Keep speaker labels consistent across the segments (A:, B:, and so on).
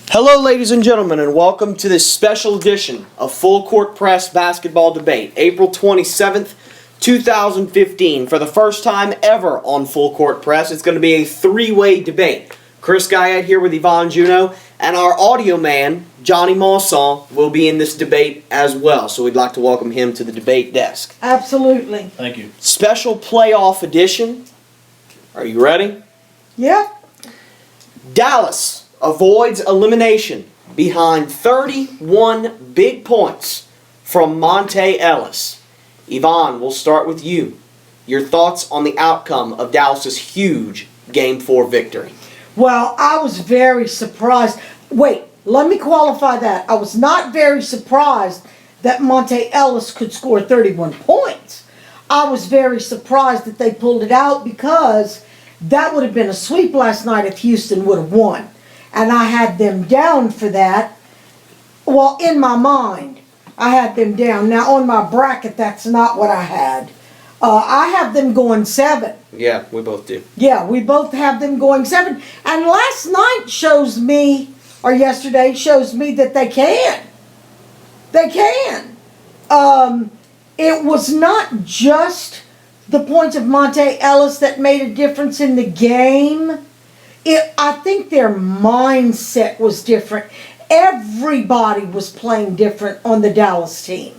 A: Hello, ladies and gentlemen, and welcome to this special edition of Full Court Press Basketball Debate, April 27th, 2015. For the first time ever on Full Court Press, it's going to be a three-way debate. Chris Guyette here with Yvonne Juno, and our audio man, Johnny Mawson, will be in this debate as well. So we'd like to welcome him to the debate desk.
B: Absolutely.
C: Thank you.
A: Special playoff edition. Are you ready?
B: Yeah.
A: Dallas avoids elimination behind 31 big points from Monta Ellis. Yvonne, we'll start with you. Your thoughts on the outcome of Dallas's huge Game 4 victory.
B: Well, I was very surprised. Wait, let me qualify that. I was not very surprised that Monta Ellis could score 31 points. I was very surprised that they pulled it out because that would have been a sweep last night if Houston would have won. And I had them down for that. Well, in my mind, I had them down. Now, on my bracket, that's not what I had. I have them going 7.
A: Yeah, we both do.
B: Yeah, we both have them going 7. And last night shows me, or yesterday shows me that they can. They can. It was not just the points of Monta Ellis that made a difference in the game. I think their mindset was different. Everybody was playing different on the Dallas team.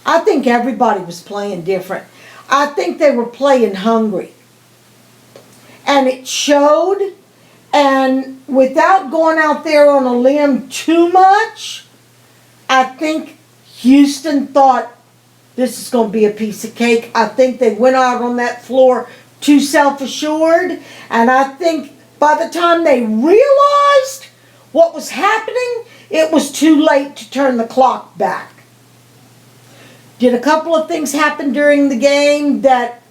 B: I think everybody was playing different. I think they were playing hungry. And it showed. And without going out there on a limb too much, I think Houston thought this is going to be a piece of cake. I think they went out on that floor too self-assured. And I think by the time they realized what was happening, it was too late to turn the clock back. Did a couple of things happen during the game that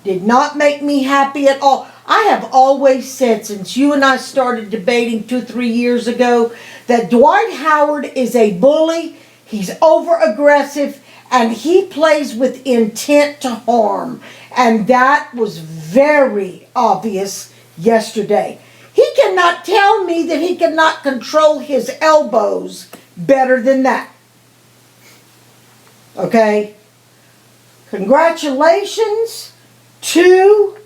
B: did not make me happy at all. I have always said, since you and I started debating 2-3 years ago, that Dwight Howard is a bully, he's over-aggressive, and he plays with intent to harm. And that was very obvious yesterday. He cannot tell me that he cannot control his elbows better than that. Okay? Congratulations to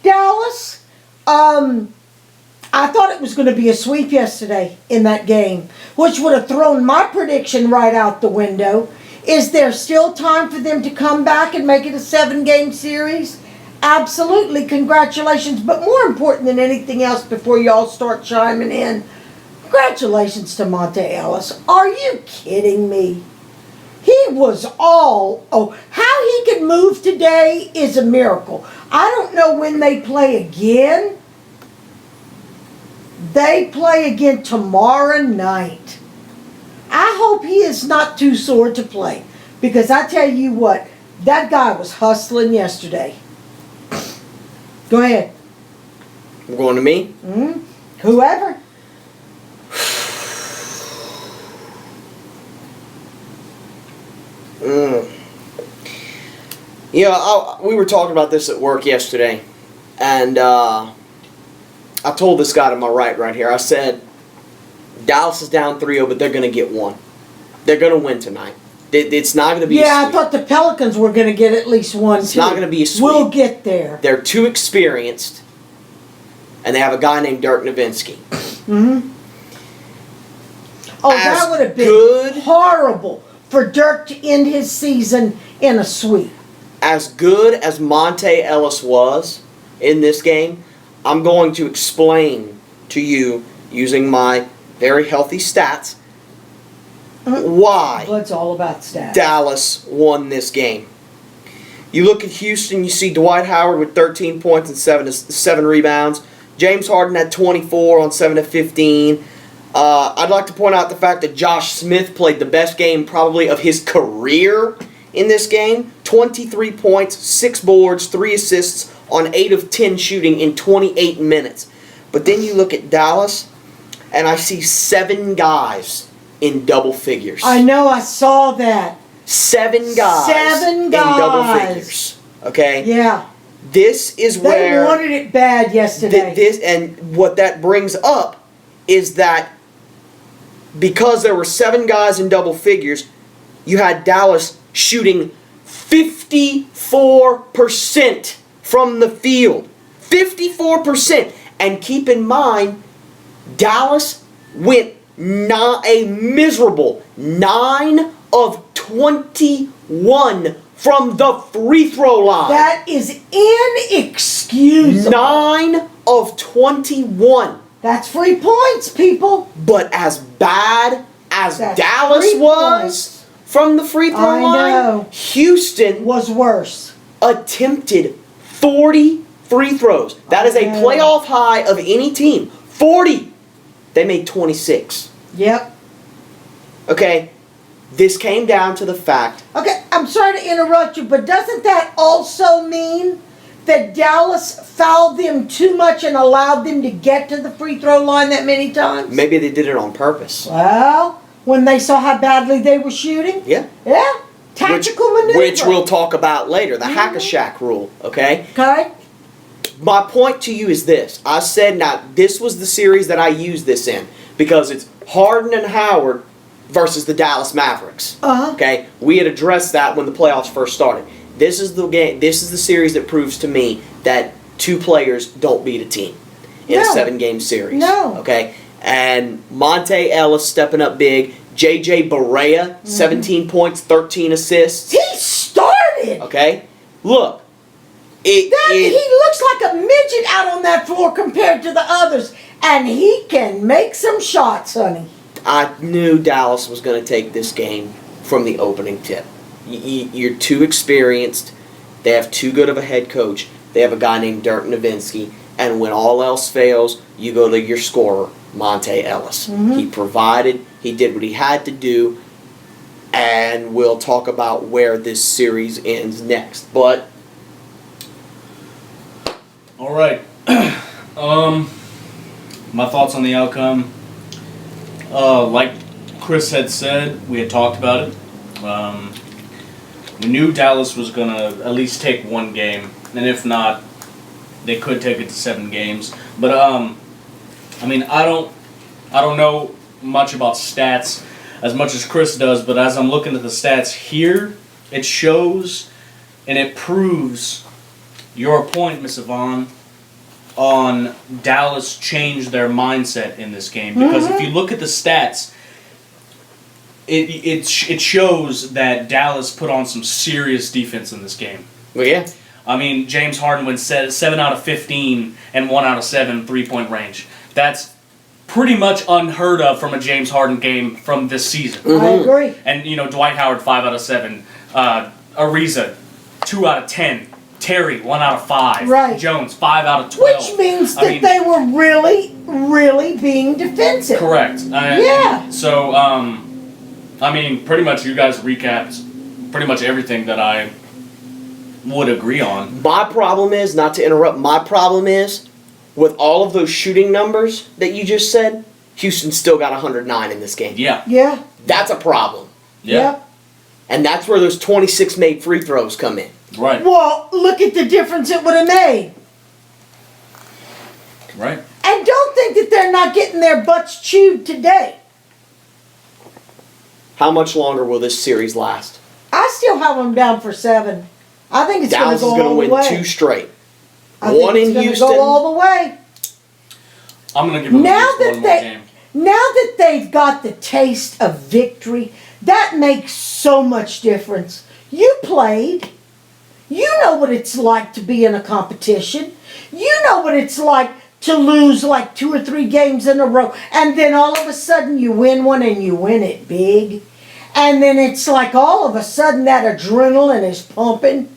B: Dallas. I thought it was going to be a sweep yesterday in that game, which would have thrown my prediction right out the window. Is there still time for them to come back and make it a 7-game series? Absolutely, congratulations. But more important than anything else, before y'all start chiming in, congratulations to Monta Ellis. Are you kidding me? He was how he can move today is a miracle. I don't know when they play again. They play again tomorrow night. I hope he is not too sore to play. Because I tell you what, that guy was hustling yesterday. Go ahead.
A: We're going to me?
B: Mm-hmm. Whoever.
A: We were talking about this at work yesterday, and I told this guy to my right here, I said, Dallas is down 3-0, but they're going to get one. They're going to win tonight. It's not going to be a sweep.
B: I thought the Pelicans were going to get at least one,
A: It's not going to be a sweep.
B: We'll get there.
A: They're too experienced, and they have a guy named Dirk Nowitzki.
B: Mm-hmm. Oh, that would have been horrible for Dirk to end his season in a sweep.
A: As good as Monta Ellis was in this game, I'm going to explain to you, using my very healthy stats, why
B: It's all about stats.
A: Dallas won this game. You look at Houston, you see Dwight Howard with 13 points and 7 rebounds. James Harden had 24 on 7 of 15. I'd like to point out the fact that Josh Smith played the best game probably of his career in this game. 23 points, 6 boards, 3 assists on 8 of 10 shooting in 28 minutes. But then you look at Dallas, and I see 7 guys in double figures.
B: I know, I saw that.
A: 7 guys in double figures. Okay?
B: Yeah.
A: This is where...
B: They wanted it bad yesterday.
A: And what that brings up is that because there were 7 guys in double figures, you had Dallas shooting 54% from the field. 54%. And keep in mind, Dallas went a miserable 9 of 21 from the free throw line.
B: That is inexcusable.
A: 9 of 21.
B: That's free points, people.
A: But as bad as
B: That's
A: Dallas
B: free
A: was
B: points.
A: from the free throw
B: I
A: line,
B: know.
A: Houston
B: Was worse.
A: attempted 40 free throws. That is a
B: I know.
A: playoff high of any team. 40. They made 26.
B: Yep.
A: Okay? This came down to the fact.
B: Okay, I'm sorry to interrupt you, but doesn't that also mean that Dallas fouled them too much and allowed them to get to the free throw line that many times?
A: Maybe they did it on purpose.
B: Well, when they saw how badly they were shooting?
A: Yeah.
B: Yeah. Tactical maneuver.
A: Which we'll talk about later. The Hack-a-Shack rule. Okay?
B: Okay.
A: My point to you is this. I said, now, this was the series that I used this in. Because it's Harden and Howard versus the Dallas Mavericks.
B: Uh-huh.
A: Okay? We had addressed that when the playoffs first started. This is the game. This is the series that proves to me that 2 players don't beat a team in a
B: No.
A: 7-game series.
B: No.
A: Okay? And Monte Ellis stepping up big. JJ Barea, 17 points, 13 assists.
B: He started.
A: Okay? Look.
B: He looks like a midget out on that floor compared to the others. And he can make some shots, honey.
A: I knew Dallas was going to take this game from the opening tip. You're too experienced. They have too good of a head coach. They have a guy named Dirk Nowitzki. And when all else fails, you go to your scorer, Monte Ellis. He provided. He did what he had to do. And we'll talk about where this series ends next. But
C: all right. My thoughts on the outcome. Like Chris had said, we had talked about it. We knew Dallas was going to at least take 1 game, and if not, they could take it to 7 games. But I mean, I don't know much about stats as much as Chris does, but as I'm looking at the stats here, it shows and it proves your point, Miss Yvonne, on Dallas changed their mindset in this game. Because if you look at the stats, it shows that Dallas put on some serious defense in this game.
A: well, yeah.
C: I mean, James Harden went 7 out of 15 and 1 out of 7 3-point range. That's pretty much unheard of from a James Harden game from this season.
B: I agree.
C: And, Dwight Howard, 5 out of 7. Ariza, 2 out of 10. Terry, 1 out of 5.
B: Right.
C: Jones, 5 out of 12.
B: Which means that they were really, really being defensive.
C: Correct.
B: Yeah.
C: So, pretty much you guys recapped pretty much everything that I would agree on.
A: My problem is, not to interrupt, my problem is, with all of those shooting numbers that you just said, Houston still got 109 in this game.
C: Yeah.
B: Yeah.
A: That's a problem.
C: Yeah.
B: Yep.
A: And that's where those 26 made free throws come in.
C: Right.
B: Well, look at the difference it would have made.
C: Right.
B: And don't think that they're not getting their butts chewed today.
A: How much longer will this series last?
B: I still have them down for 7. I think it's going
A: Dallas
B: to
A: is
B: go
A: going
B: all
A: to
B: the
A: win
B: way.
A: 2 straight.
B: I think
A: One
B: it's
A: in
B: gonna
A: Houston.
B: Go all the way.
C: I'm going to give them
B: Now
C: at least
B: that
C: one more
B: they,
C: game.
B: now that they've got the taste of victory, that makes so much difference. You played. You know what it's like to be in a competition. You know what it's like to lose like 2 or 3 games in a row. And then all of a sudden you win one and you win it big. And then it's like all of a sudden that adrenaline is pumping.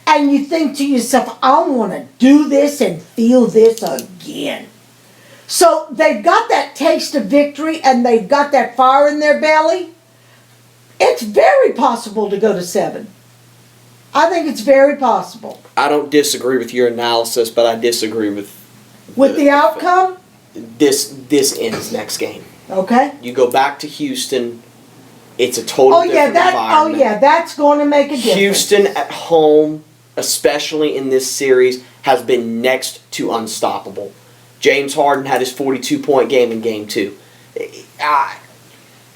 B: And you think to yourself, I want to do this and feel this again. So they've got that taste of victory and they've got that fire in their belly. It's very possible to go to 7. I think it's very possible.
A: I don't disagree with your analysis, but I disagree with
B: The outcome,
A: this ends next game.
B: okay?
A: You go back to Houston, it's a total different environment.
B: That's going to make a difference.
A: Houston at home, especially in this series, has been next to unstoppable. James Harden had his 42-point game in Game 2.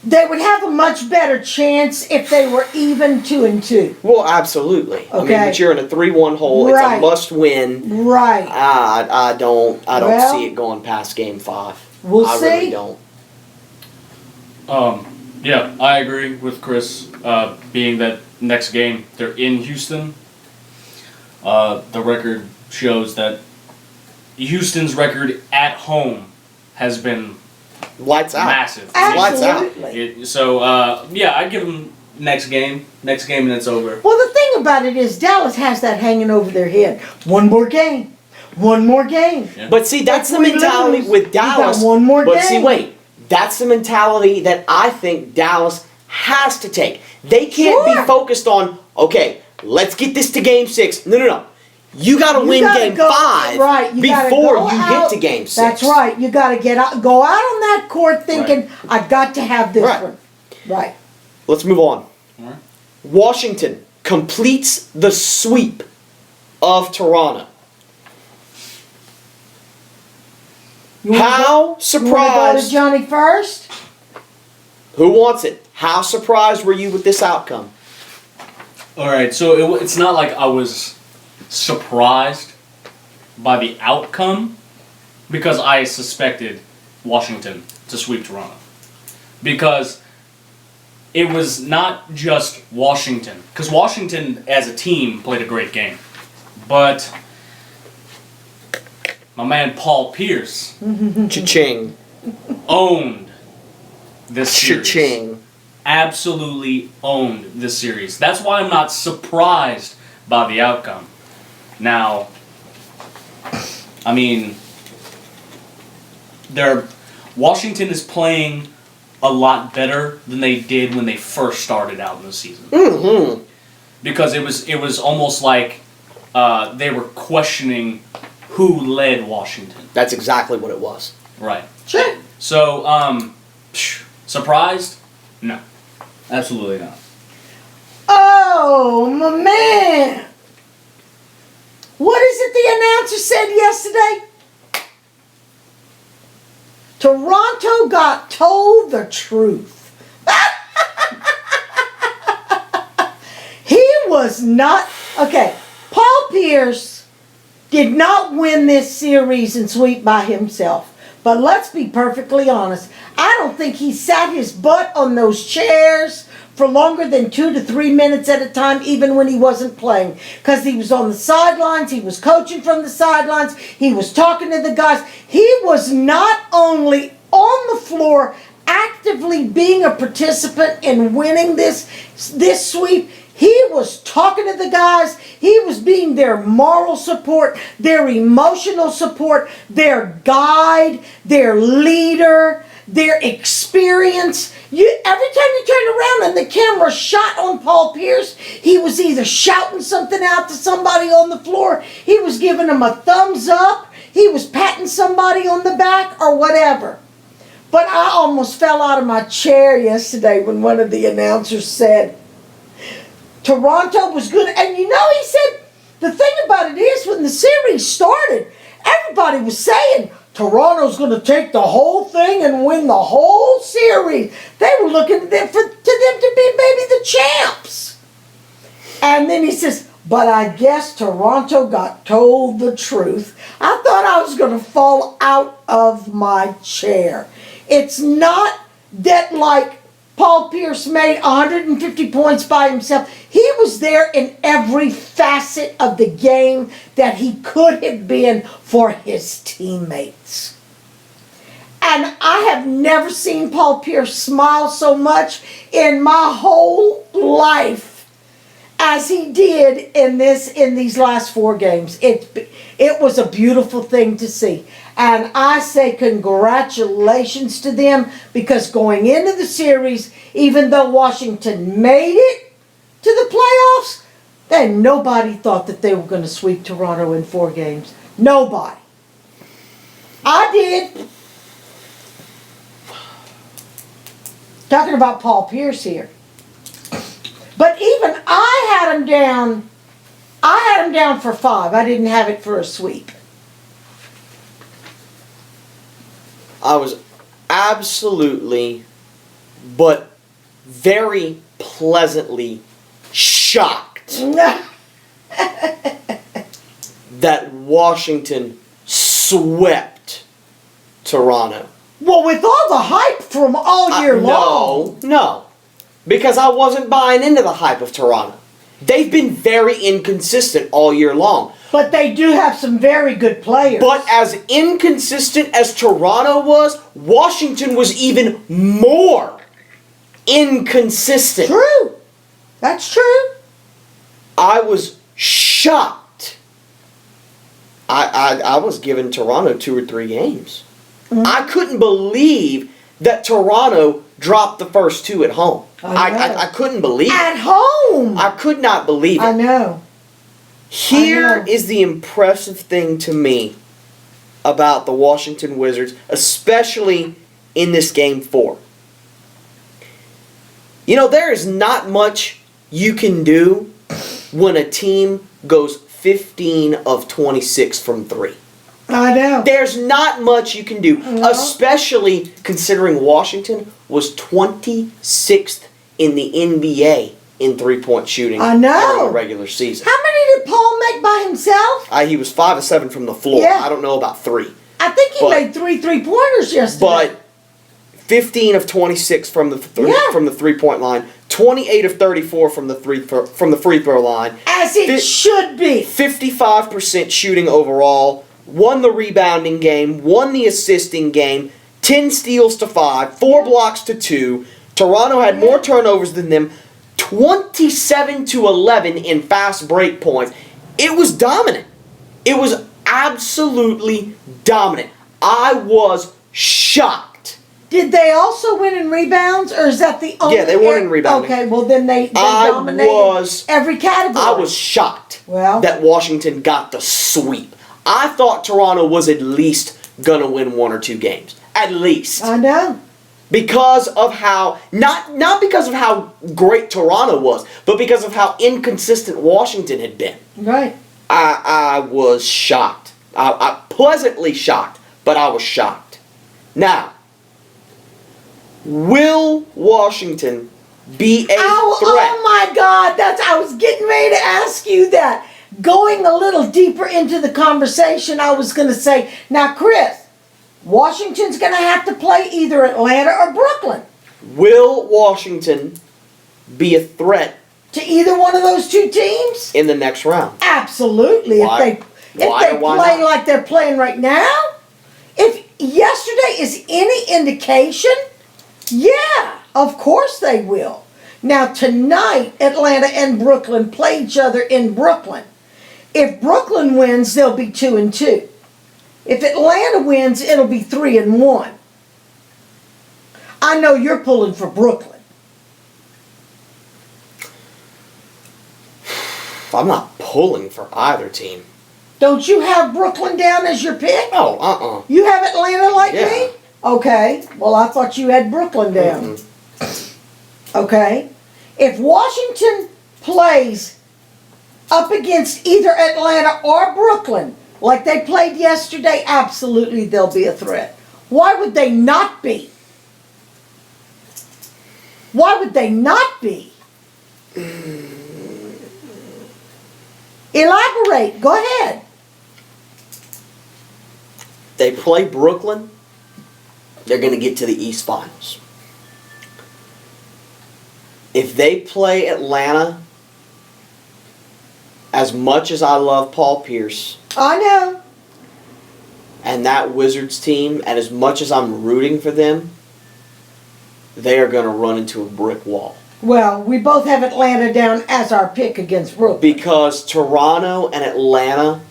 B: they would have a much better chance if they were even 2-2.
A: Well, absolutely. I mean,
B: Okay.
A: but you're in a 3-1 hole.
B: Right.
A: It's a must-win.
B: Right.
A: I don't
B: Well,
A: see it going past Game 5.
B: We'll
A: I
B: see.
A: really don't.
C: Yeah, I agree with Chris. Being that next game they're in Houston, the record shows that Houston's record at home has been
A: Lights out.
C: massive.
A: Lights out.
B: Absolutely.
C: Yeah, I'd give them next game, and it's over.
B: Well, the thing about it is Dallas has that hanging over their head. One more game. One more game.
C: Yeah.
A: But see, that's the
B: If we
A: mentality
B: lose,
A: with
B: we got
A: Dallas.
B: one more
A: but
B: game.
A: see, wait. That's the mentality that I think Dallas has to take. They can't
B: Sure.
A: be focused on, okay, let's get this to Game 6. No. You got to
B: You
A: win
B: gotta
A: Game
B: go-
A: 5
B: right, you gotta
A: before
B: go
A: you
B: out.
A: get to Game 6.
B: That's right. You got to go out on that court thinking, I've got to have this
A: Right.
B: one. Right.
A: Let's move on.
C: Alright.
A: Washington completes the sweep of Toronto.
B: You wanna
A: How
B: go- You want to go to
A: surprised?
B: Johnny first?
A: Who wants it? How surprised were you with this outcome?
C: All right, so it's not like I was surprised by the outcome because I suspected Washington to sweep Toronto. Because it was not just Washington. Because Washington as a team played a great game. But my man Paul Pierce
A: Cha-ching.
C: owned this series.
A: Cha-ching.
C: Absolutely owned this series. That's why I'm not surprised by the outcome. Now, I mean, Washington is playing a lot better than they did when they first started out in the season.
A: Mm-hmm.
C: Because it was almost like they were questioning who led Washington.
A: That's exactly what it was.
C: Right.
B: Sure.
C: So, surprised? No. Absolutely not.
B: Oh, my man. What is it the announcer said yesterday? Toronto got told the truth. He was not. Okay, Paul Pierce did not win this series and sweep by himself. But let's be perfectly honest. I don't think he sat his butt on those chairs for longer than 2 to 3 minutes at a time, even when he wasn't playing. Because he was on the sidelines, he was coaching from the sidelines, he was talking to the guys. He was not only on the floor actively being a participant in winning this sweep, he was talking to the guys. He was being their moral support, their emotional support, their guide, their leader, their experience. Every time you turned around and the camera shot on Paul Pierce, he was either shouting something out to somebody on the floor, he was giving them a thumbs up, he was patting somebody on the back, or whatever. But I almost fell out of my chair yesterday when one of the announcers said, Toronto was good. And you know, he said, the thing about it is, when the series started, everybody was saying, Toronto's going to take the whole thing and win the whole series. They were looking to them to be maybe the champs. And then he says, but I guess Toronto got told the truth. I thought I was going to fall out of my chair. It's not that like Paul Pierce made 150 points by himself. He was there in every facet of the game that he could have been for his teammates. And I have never seen Paul Pierce smile so much in my whole life as he did in these last 4 games. It was a beautiful thing to see. And I say congratulations to them, because going into the series, even though Washington made it to the playoffs, then nobody thought that they were going to sweep Toronto in 4 games. Nobody. I did. Talking about Paul Pierce here. But even I had him down for 5. I didn't have it for a sweep.
A: I was absolutely but very pleasantly shocked that Washington swept Toronto.
B: Well, with all the hype from all year long.
A: No, because I wasn't buying into the hype of Toronto. They've been very inconsistent all year long.
B: But they do have some very good players.
A: But as inconsistent as Toronto was, Washington was even more inconsistent.
B: True. That's true.
A: I was shocked. I was giving Toronto 2 or 3 games.
B: Mm-hmm.
A: I couldn't believe that Toronto dropped the first 2 at home.
B: I know.
A: I couldn't believe it.
B: At home.
A: I could not believe it.
B: I know.
A: Here
B: I know.
A: is the impressive thing to me about the Washington Wizards, especially in this game 4. You know, there is not much you can do when a team goes 15 of 26 from 3.
B: I know.
A: There's not much you can do,
B: No.
A: especially considering Washington was 26th in the NBA in 3-point shooting
B: I know.
A: during the regular season.
B: How many did Paul make by himself?
A: He was 5 of 7 from the floor.
B: Yeah.
A: I don't know about 3.
B: I think he
A: But-
B: made 3 3-pointers yesterday.
A: But 15 of 26 from the
B: Yeah.
A: from the 3-point line, 28 of 34 from the free throw line,
B: as it
A: Fi-
B: should be.
A: 55% shooting overall, won the rebounding game, won the assisting game, 10 steals to 5, 4 blocks to 2. Toronto had more turnovers than them, 27 to 11 in fast break points. It was dominant. It was absolutely dominant. I was shocked.
B: Did they also win in rebounds, or is that the only?
A: Yeah, they won in rebounding.
B: Okay, well then they
A: I
B: dominated
A: was-
B: every category.
A: I was shocked
B: Well.
A: that Washington got the sweep. I thought Toronto was at least going to win 1 or 2 games. At least.
B: I know.
A: Because of how, not because of how great Toronto was, but because of how inconsistent Washington had been.
B: Right.
A: I was shocked. I pleasantly shocked, but I was shocked. Now, will Washington be a threat?
B: Oh my God! I was getting ready to ask you that. Going a little deeper into the conversation, I was going to say, now, Chris, Washington's going to have to play either Atlanta or Brooklyn.
A: Will Washington be a threat
B: To either one of those 2 teams?
A: in the next round?
B: Absolutely.
A: Why?
B: If they
A: Why or why
B: play
A: not?
B: like they're playing right now, if yesterday is any indication, yeah, of course they will. Now tonight, Atlanta and Brooklyn play each other in Brooklyn. If Brooklyn wins, they'll be 2-2. If Atlanta wins, it'll be 3-1. I know you're pulling for Brooklyn.
A: I'm not pulling for either team.
B: Don't you have Brooklyn down as your pick?
A: Oh,
B: You have Atlanta like
A: Yeah.
B: me? Okay. Well, I thought you had Brooklyn down. Okay. If Washington plays up against either Atlanta or Brooklyn, like they played yesterday, absolutely they'll be a threat. Why would they not be? Why would they not be? Elaborate. Go ahead.
A: They play Brooklyn, they're going to get to the East Finals. If they play Atlanta, as much as I love Paul Pierce
B: I know.
A: and that Wizards team, and as much as I'm rooting for them, they are going to run into a brick wall.
B: Well, we both have Atlanta down as our pick against Brooklyn.
A: Because Toronto and Atlanta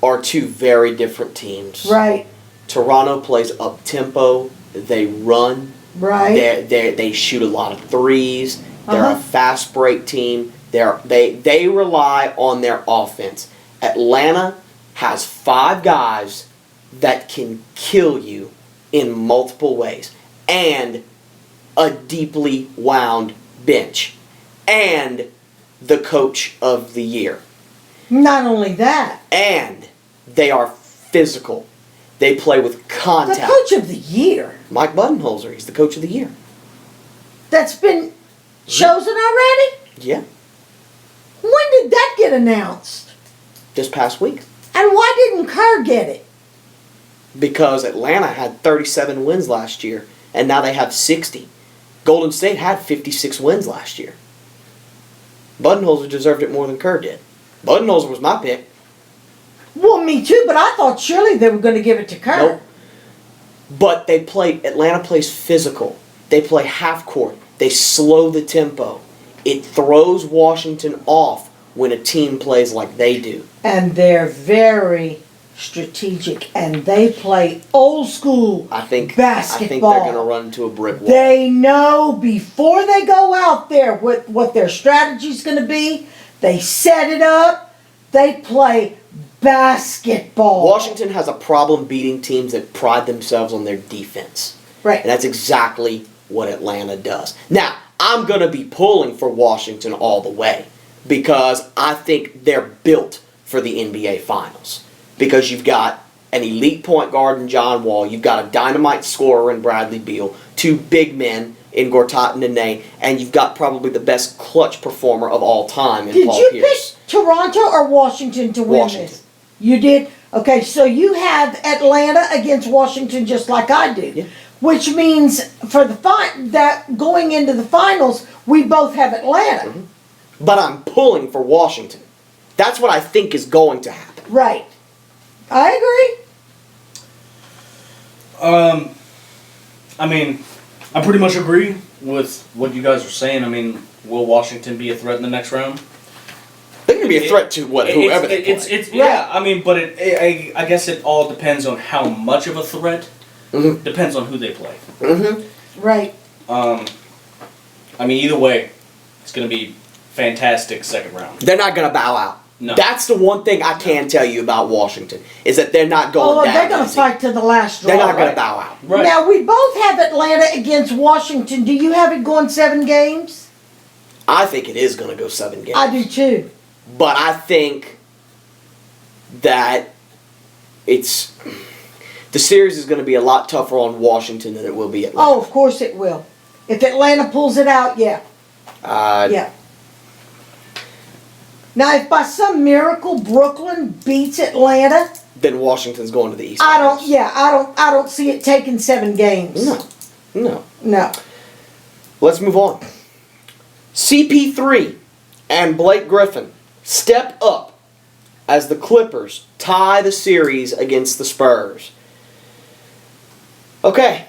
A: are 2 very different teams.
B: Right,
A: Toronto plays up-tempo, they run,
B: right.
A: they shoot a lot of threes, they're
B: Uh-huh.
A: a fast break team, they rely on their offense. Atlanta has 5 guys that can kill you in multiple ways, and a deeply wound bench, and the coach of the year.
B: Not only that,
A: And they are physical. They play with
B: the
A: contact.
B: coach of the year.
A: Mike Budenholzer, he's the coach of the year.
B: that's been chosen already?
A: Yeah,
B: When did that get announced?
A: this past week.
B: And why didn't Kerr get it?
A: Because Atlanta had 37 wins last year, and now they have 60. Golden State had 56 wins last year. Budenholzer deserved it more than Kerr did. Budenholzer was my pick.
B: Well, me too, but I thought surely they were going to give it to Kerr.
A: Nope. But Atlanta plays physical. They play half court. They slow the tempo. It throws Washington off when a team plays like they do.
B: And they're very strategic, and they play old school
A: I think
B: basketball.
A: they're going to run into a brick wall.
B: They know before they go out there what their strategy's going to be. They set it up. They play basketball.
A: Washington has a problem beating teams that pride themselves on their defense.
B: Right.
A: And that's exactly what Atlanta does. Now, I'm going to be pulling for Washington all the way because I think they're built for the NBA Finals. Because you've got an elite point guard in John Wall, you've got a dynamite scorer in Bradley Beal, two big men in Gortat and Nene, and you've got probably the best clutch performer of all time in
B: Did
A: Paul
B: you
A: Pierce.
B: pick Toronto or Washington to win
A: Washington.
B: this? You did? Okay, so you have Atlanta against Washington just like I do.
A: Yeah.
B: Which means for that going into the finals, we both have Atlanta.
A: Mm-hmm. But I'm pulling for Washington. That's what I think is going to happen.
B: Right. I agree.
C: I mean, I pretty much agree with what you guys are saying. I mean, will Washington be a threat in the next round?
A: They're going to be a threat to whoever they play.
C: Yeah, I mean, but I guess it all depends on how much of a threat.
A: Mhm.
C: Depends on who they play.
A: Mm-hmm.
B: Right.
C: I mean, either way, it's going to be fantastic second round.
A: They're not going to bow out.
C: No.
A: That's the one thing I can tell you about Washington is that they're not going down.
B: They're going to
A: easy.
B: fight to the last draw.
A: They're not going
B: right?
A: to bow out.
C: Right.
B: Now, we both have Atlanta against Washington. Do you have it going 7 games?
A: I think it is going to go 7 games.
B: I do too.
A: But I think that the series is going to be a lot tougher on Washington than it will be Atlanta.
B: Oh, of course it will. If Atlanta pulls it out, yeah. Yeah. Now, if by some miracle Brooklyn beats Atlanta,
A: Then Washington's going to the East.
B: I don't see it taking 7 games.
A: No.
B: No.
A: Let's move on. CP3 and Blake Griffin step up as the Clippers tie the series against the Spurs. Okay.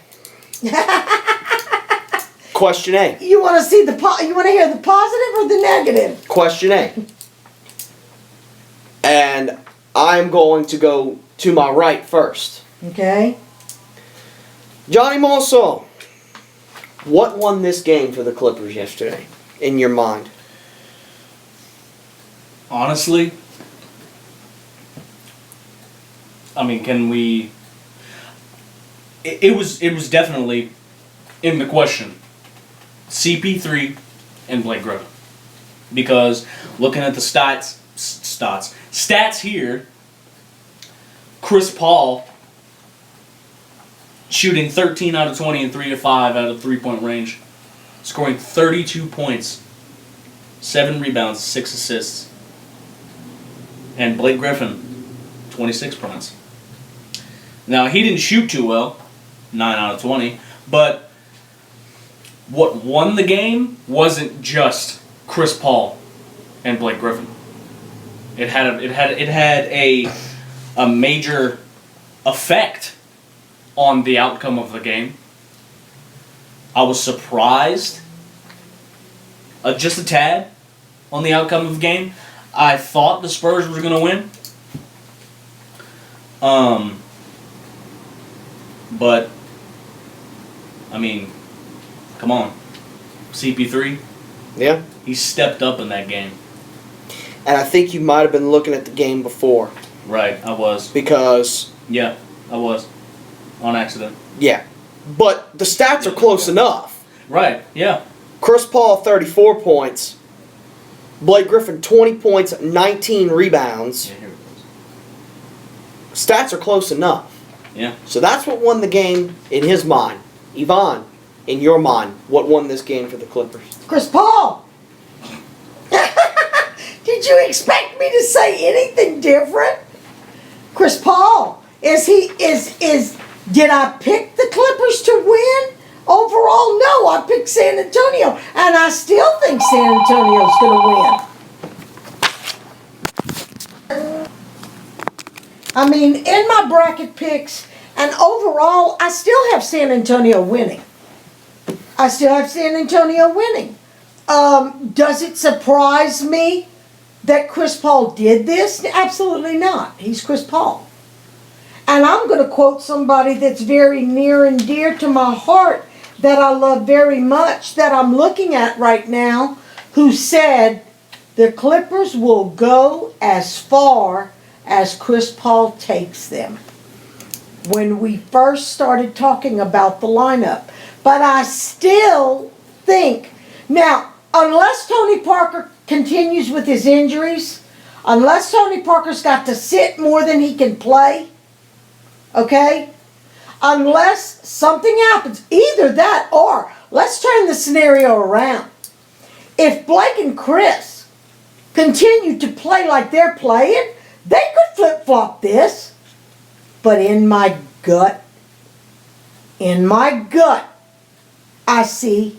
A: Question A.
B: You want to see you want to hear the positive or the negative?
A: Question A. And I'm going to go to my right first.
B: Okay.
A: Johnny Monson, what won this game for the Clippers yesterday, in your mind?
C: Honestly, I mean, can we? It was definitely in the question. CP3 and Blake Griffin, because looking at the stats here, Chris Paul shooting 13 out of 20 and 3 of 5 out of 3-point range, scoring 32 points, 7 rebounds, 6 assists. And Blake Griffin, 26 points. Now, he didn't shoot too well, 9 out of 20, but what won the game wasn't just Chris Paul and Blake Griffin. It had a major effect on the outcome of the game. I was surprised, just a tad, on the outcome of the game. I thought the Spurs were going to win. But, I mean, come on. CP3,
A: Yeah.
C: he stepped up in that game.
A: And I think you might have been looking at the game before.
C: Right, I was.
A: Because,
C: Yeah, I was. On accident.
A: yeah. But the stats are close enough.
C: Right, yeah.
A: Chris Paul, 34 points. Blake Griffin, 20 points, 19 rebounds.
C: Yeah, here it goes.
A: Stats are close enough.
C: Yeah.
A: So that's what won the game in his mind. Yvonne, in your mind, what won this game for the Clippers?
B: Chris Paul. Did you expect me to say anything different? Chris Paul. Did I pick the Clippers to win? Overall, no. I picked San Antonio. And I still think San Antonio's going to win. I mean, in my bracket picks, and overall, I still have San Antonio winning. Does it surprise me that Chris Paul did this? Absolutely not. He's Chris Paul. And I'm going to quote somebody that's very near and dear to my heart, that I love very much, that I'm looking at right now, who said, the Clippers will go as far as Chris Paul takes them. When we first started talking about the lineup. But I still think, now, unless Tony Parker continues with his injuries, unless Tony Parker's got to sit more than he can play, okay? Unless something happens, either that or let's turn the scenario around. If Blake and Chris continue to play like they're playing, they could flip-flop this. But in my gut, I see,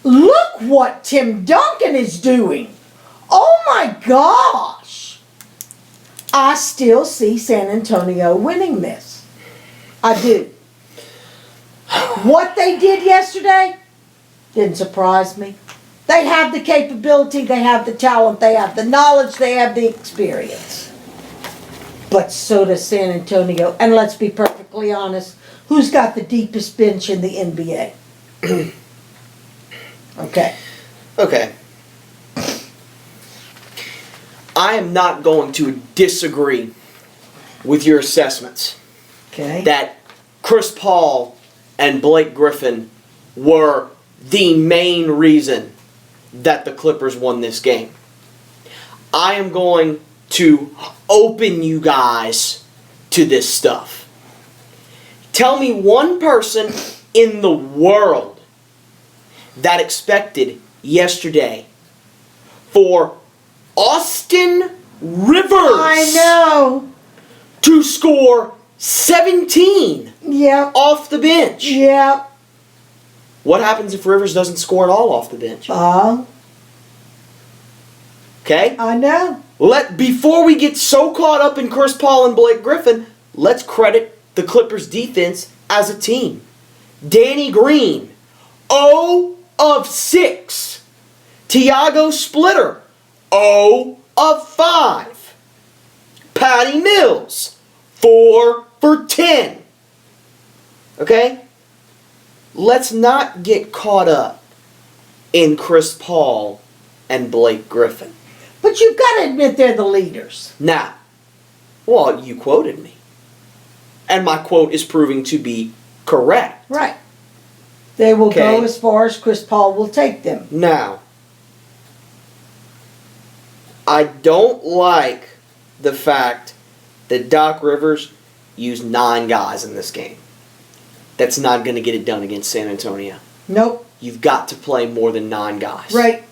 B: look what Tim Duncan is doing. Oh my gosh. I still see San Antonio winning this. I do. What they did yesterday didn't surprise me. They have the capability, they have the talent, they have the knowledge, they have the experience. But so does San Antonio. And let's be perfectly honest, who's got the deepest bench in the NBA? Okay.
A: I am not going to disagree with your assessments
B: Okay.
A: that Chris Paul and Blake Griffin were the main reason that the Clippers won this game. I am going to open you guys to this stuff. Tell me one person in the world that expected yesterday for Austin Rivers
B: I know.
A: to score 17
B: Yep.
A: off the bench.
B: Yep.
A: What happens if Rivers doesn't score at all off the bench? Okay?
B: I know.
A: Before we get so caught up in Chris Paul and Blake Griffin, let's credit the Clippers defense as a team. Danny Green, 0 of 6. Tiago Splitter, 0 of 5. Patty Mills, 4 for 10. Okay? Let's not get caught up in Chris Paul and Blake Griffin.
B: But you've got to admit they're the leaders.
A: Now, well, you quoted me. And my quote is proving to be correct.
B: Right. They will
A: Okay.
B: go as far as Chris Paul will take them.
A: Now, I don't like the fact that Doc Rivers used 9 guys in this game. That's not going to get it done against San Antonio.
B: Nope.
A: You've got to play more than 9 guys.
B: Right.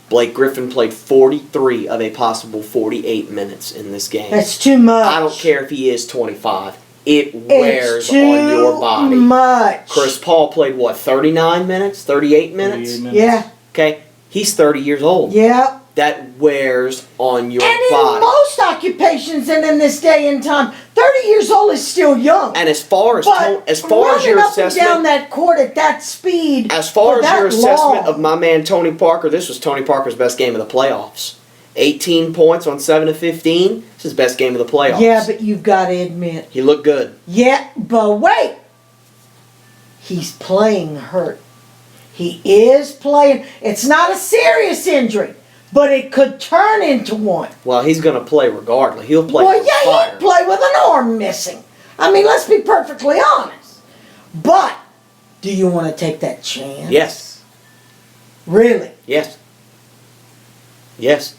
A: Blake Griffin played 43 of a possible 48 minutes in this game.
B: That's too much.
A: I don't care if he is 25. It
B: It's
A: wears
B: too
A: on your body.
B: much.
A: Chris Paul played, what, 39 minutes? 38 minutes?
C: 38 minutes.
B: Yeah.
A: Okay? He's 30 years old.
B: Yep.
A: That wears on your
B: And in
A: body.
B: most occupations and in this day and time, 30 years old is still young.
A: And as far as
B: But
A: your
B: running up and down
A: assessment,
B: that court at that speed,
A: as far
B: for
A: as your
B: that
A: assessment
B: long.
A: of my man Tony Parker, this was Tony Parker's best game of the playoffs. 18 points on 7 of 15. This is his best game of the playoffs.
B: Yeah, but you've got to admit.
A: He looked good.
B: Yeah, but wait. He's playing hurt. He is playing. It's not a serious injury, but it could turn into one.
A: Well, he's going to play regardless. He'll play
B: Well,
A: with
B: yeah,
A: fire.
B: he'd play with an arm missing. I mean, let's be perfectly honest. But, do you want to take that chance?
A: Yes.
B: Really?
A: Yes. Yes.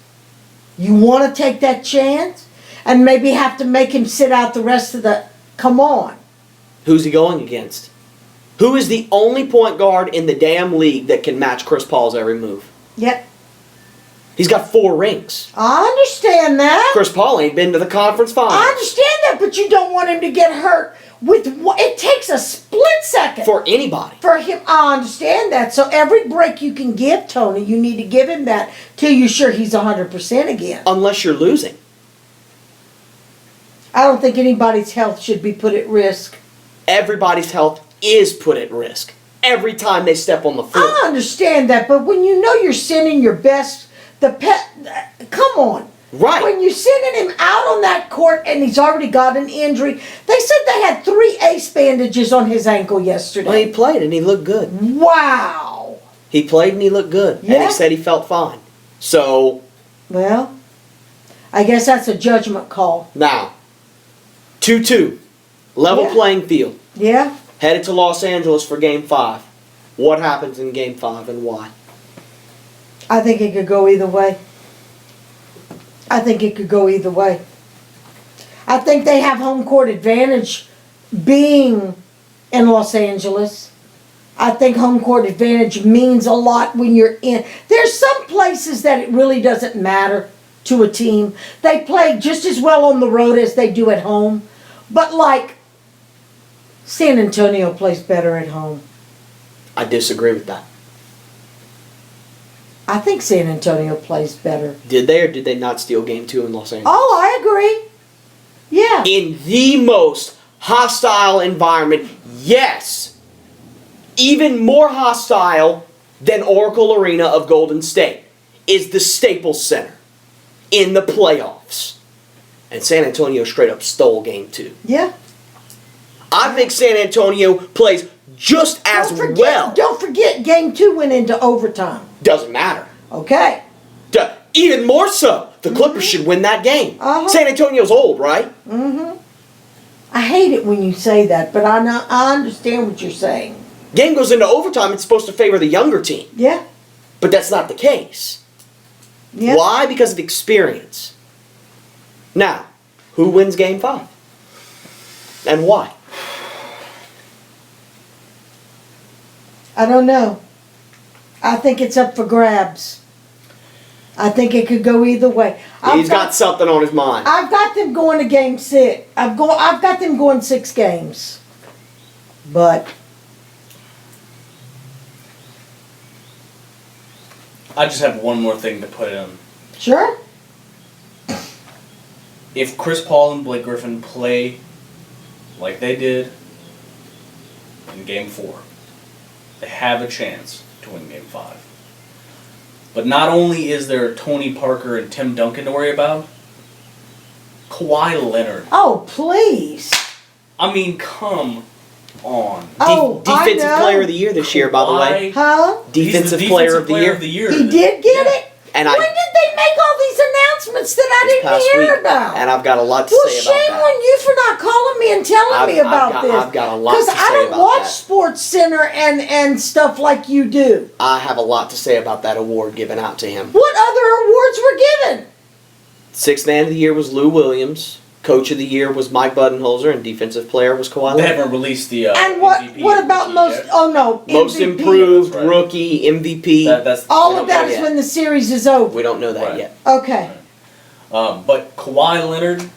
B: You want to take that chance? And maybe have to make him sit out the rest of the... Come on.
A: Who's he going against? Who is the only point guard in the damn league that can match Chris Paul's every move?
B: Yep.
A: He's got 4 rings.
B: I understand that.
A: Chris Paul ain't been to the conference finals.
B: I understand that, but you don't want him to get hurt with what it takes a split second
A: For anybody.
B: for him. I understand that. So every break you can give Tony, you need to give him that till you're sure he's 100% again.
A: Unless you're losing.
B: I don't think anybody's health should be put at risk.
A: Everybody's health is put at risk every time they step on the floor.
B: I understand that, but when you know you're sending your best, come on.
A: Right.
B: When you're sending him out on that court and he's already got an injury, they said they had 3 ace bandages on his ankle
A: Well, he
B: yesterday.
A: played and he looked good.
B: Wow.
A: He played and he looked good. And
B: Yeah.
A: he said he felt fine. So,
B: Well, I guess that's a judgment call.
A: now, 2-2. Level
B: Yeah.
A: playing field.
B: Yeah?
A: Headed to Los Angeles for Game 5. What happens in Game 5 and why?
B: I think it could go either way. I think it could go either way. I think they have home court advantage being in Los Angeles. I think home court advantage means a lot when you're in. There's some places that it really doesn't matter to a team. They play just as well on the road as they do at home. But like, San Antonio plays better at home.
A: I disagree with that.
B: I think San Antonio plays better.
A: Did they or did they not steal Game 2 in Los Angeles?
B: Oh, I agree. Yeah.
A: In the most hostile environment, yes. Even more hostile than Oracle Arena of Golden State is the Staples Center in the playoffs. And San Antonio straight up stole Game 2.
B: Yeah.
A: I think San Antonio plays just as well.
B: Don't forget, game 2 went into overtime.
A: Doesn't matter.
B: Okay.
A: Even more so, the Clippers should win that game.
B: Uh-huh.
A: San Antonio's old, right?
B: I hate it when you say that, but I understand what you're saying.
A: Game goes into overtime, it's supposed to favor the younger team.
B: Yeah.
A: But that's not the case.
B: Yeah.
A: Why? Because of experience. Now, who wins Game 5? And why?
B: I don't know. I think it's up for grabs. I think it could go either way.
A: He's got something on his mind.
B: I've got them going to game 6. I've got them going 6 games. But
C: I just have one more thing to put in.
B: sure.
C: If Chris Paul and Blake Griffin play like they did in Game 4, they have a chance to win Game 5. But not only is there Tony Parker and Tim Duncan to worry about, Kawhi Leonard.
B: Oh, please.
C: I mean, come on.
B: Oh, I
A: Defensive
B: know.
A: Player of the Year this year, by the way.
C: Kawhi-
B: Huh?
C: He's the
A: Defensive Player of the Year.
B: He did get it?
A: And
B: When
A: I
B: did they make all these announcements that I
A: this
B: didn't
A: past
B: hear
A: week,
B: about?
A: and I've got a lot to
B: Well,
A: say about
B: shame
A: that.
B: on you for not calling me and telling me about this.
A: I've got a lot to
B: Because
A: say
B: I don't
A: about
B: watch
A: that.
B: Sports Center and stuff like you do.
A: I have a lot to say about that award given out to him.
B: What other awards were given?
A: Sixth Man of the Year was Lou Williams. Coach of the Year was Mike Budenholzer, and Defensive Player was Kawhi
C: They
A: Leonard.
C: haven't released the
B: And
C: MVP
B: what about
C: yet.
B: most? Oh no,
A: Most
B: MVP.
A: Improved,
C: That's right.
A: Rookie, MVP.
C: That's
B: All
C: we
B: of
C: don't
B: that
C: know
B: is
C: yet.
B: when the series is over.
A: We don't know that
C: Right.
A: yet.
B: Okay.
C: But Kawhi Leonard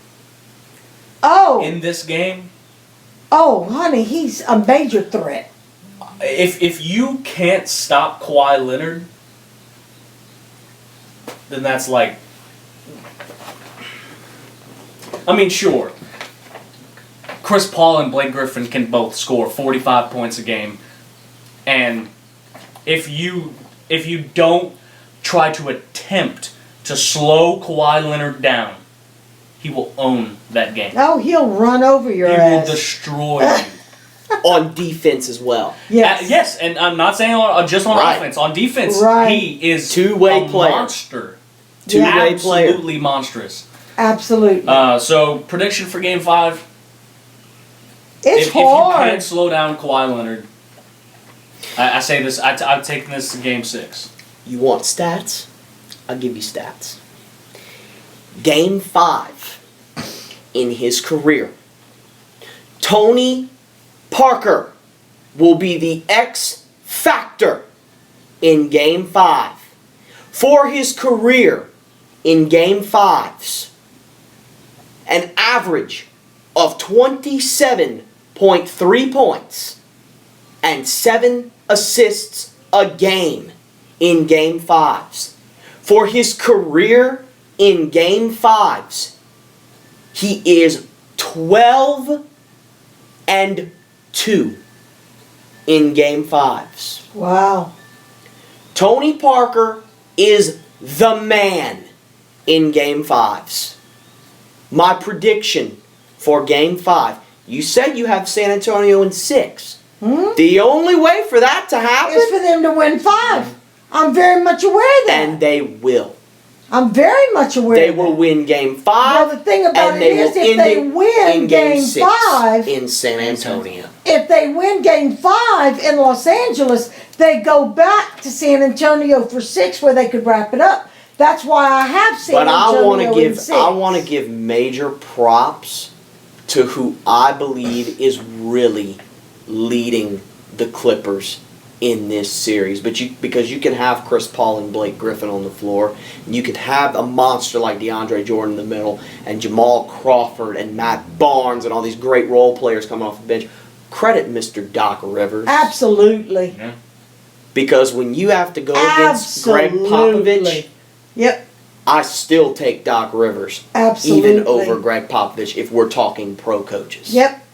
B: Oh,
C: in this game,
B: honey, he's a major threat.
C: if you can't stop Kawhi Leonard, then that's like, I mean, sure. Chris Paul and Blake Griffin can both score 45 points a game, and if you don't try to attempt to slow Kawhi Leonard down, he will own that game.
B: Oh, he'll run over your
C: He will
B: ass.
C: destroy you.
A: On defense as well.
B: Yes.
C: Yes, and I'm not saying just on
A: Right.
C: offense. On defense,
B: Right.
C: he is
A: Two-way
C: a
A: player.
C: monster.
A: Two-way player.
C: Absolutely monstrous.
B: Absolutely.
C: So, prediction for Game 5.
B: It's
C: if you
B: hard.
C: can't slow down Kawhi Leonard, I say this, I'm taking this to Game 6.
A: You want stats? I'll give you stats. Game 5 in his career. Tony Parker will be the X factor in Game 5. For his career in Game 5s, an average of 27.3 points and 7 assists a game in Game 5s. For his career in Game 5s, he is 12-2 in Game 5s.
B: Wow.
A: Tony Parker is the man in Game 5s. My prediction for Game 5. You said you have San Antonio in 6. The only way for that to happen
B: Is for them to win 5. I'm very much aware of that.
A: and they will.
B: I'm very much aware
A: They
B: of
A: will
B: that.
A: win Game 5.
B: Well, the thing about
A: and
B: it
A: they
B: is,
A: will
B: if
A: end
B: they
A: it
B: win
A: in
B: Game
A: 6
B: 5,
A: in San Antonio.
B: if they win Game 5 in Los Angeles, they go back to San Antonio for 6 where they could wrap it up. That's why I have San
A: But
B: Antonio in 6.
A: I want to give major props to who I believe is really leading the Clippers in this series. Because you can have Chris Paul and Blake Griffin on the floor, and you can have a monster like DeAndre Jordan in the middle, and Jamal Crawford and Matt Barnes and all these great role players coming off the bench. Credit Mr. Doc Rivers.
B: Absolutely.
C: Yeah.
A: Because when you have to go against Greg Popovich,
B: Absolutely. Yep.
A: I still take Doc Rivers
B: Absolutely.
A: even over Greg Popovich if we're talking pro coaches.
B: Yep.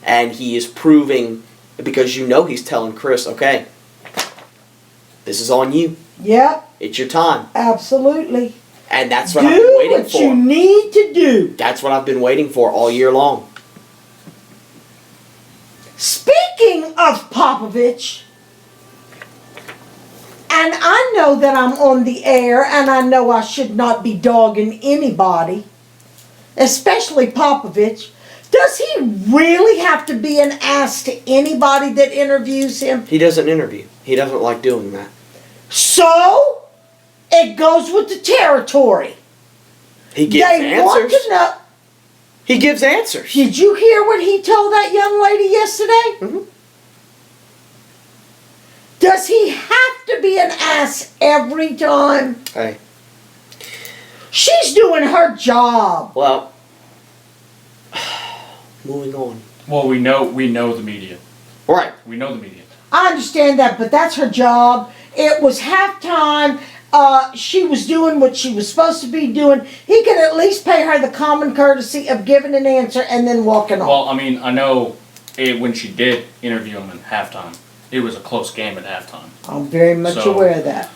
A: And he is proving, because you know he's telling Chris, okay, this is on you.
B: Yep.
A: It's your time.
B: Absolutely.
A: And that's what I've been
B: Do
A: waiting
B: what you
A: for.
B: need to do.
A: That's what I've been waiting for all year long.
B: Speaking of Popovich, and I know that I'm on the air, and I know I should not be dogging anybody, especially Popovich. Does he really have to be an ass to anybody that interviews him?
A: He doesn't interview. He doesn't like doing that.
B: So, it goes with the territory.
A: He gives
B: They want
A: answers.
B: to know.
A: He gives answers.
B: Did you hear what he told that young lady yesterday?
A: Mhm.
B: Does he have to be an ass every time?
A: Hey,
B: She's doing her job.
A: well, moving on.
C: Well, we know the media.
A: Right.
C: We know the media.
B: I understand that, but that's her job. It was halftime. She was doing what she was supposed to be doing. He could at least pay her the common courtesy of giving an answer and then walking off.
C: Well, I mean, I know when she did interview him in halftime, it was a close game at halftime.
B: I'm very much
C: So-
B: aware of that.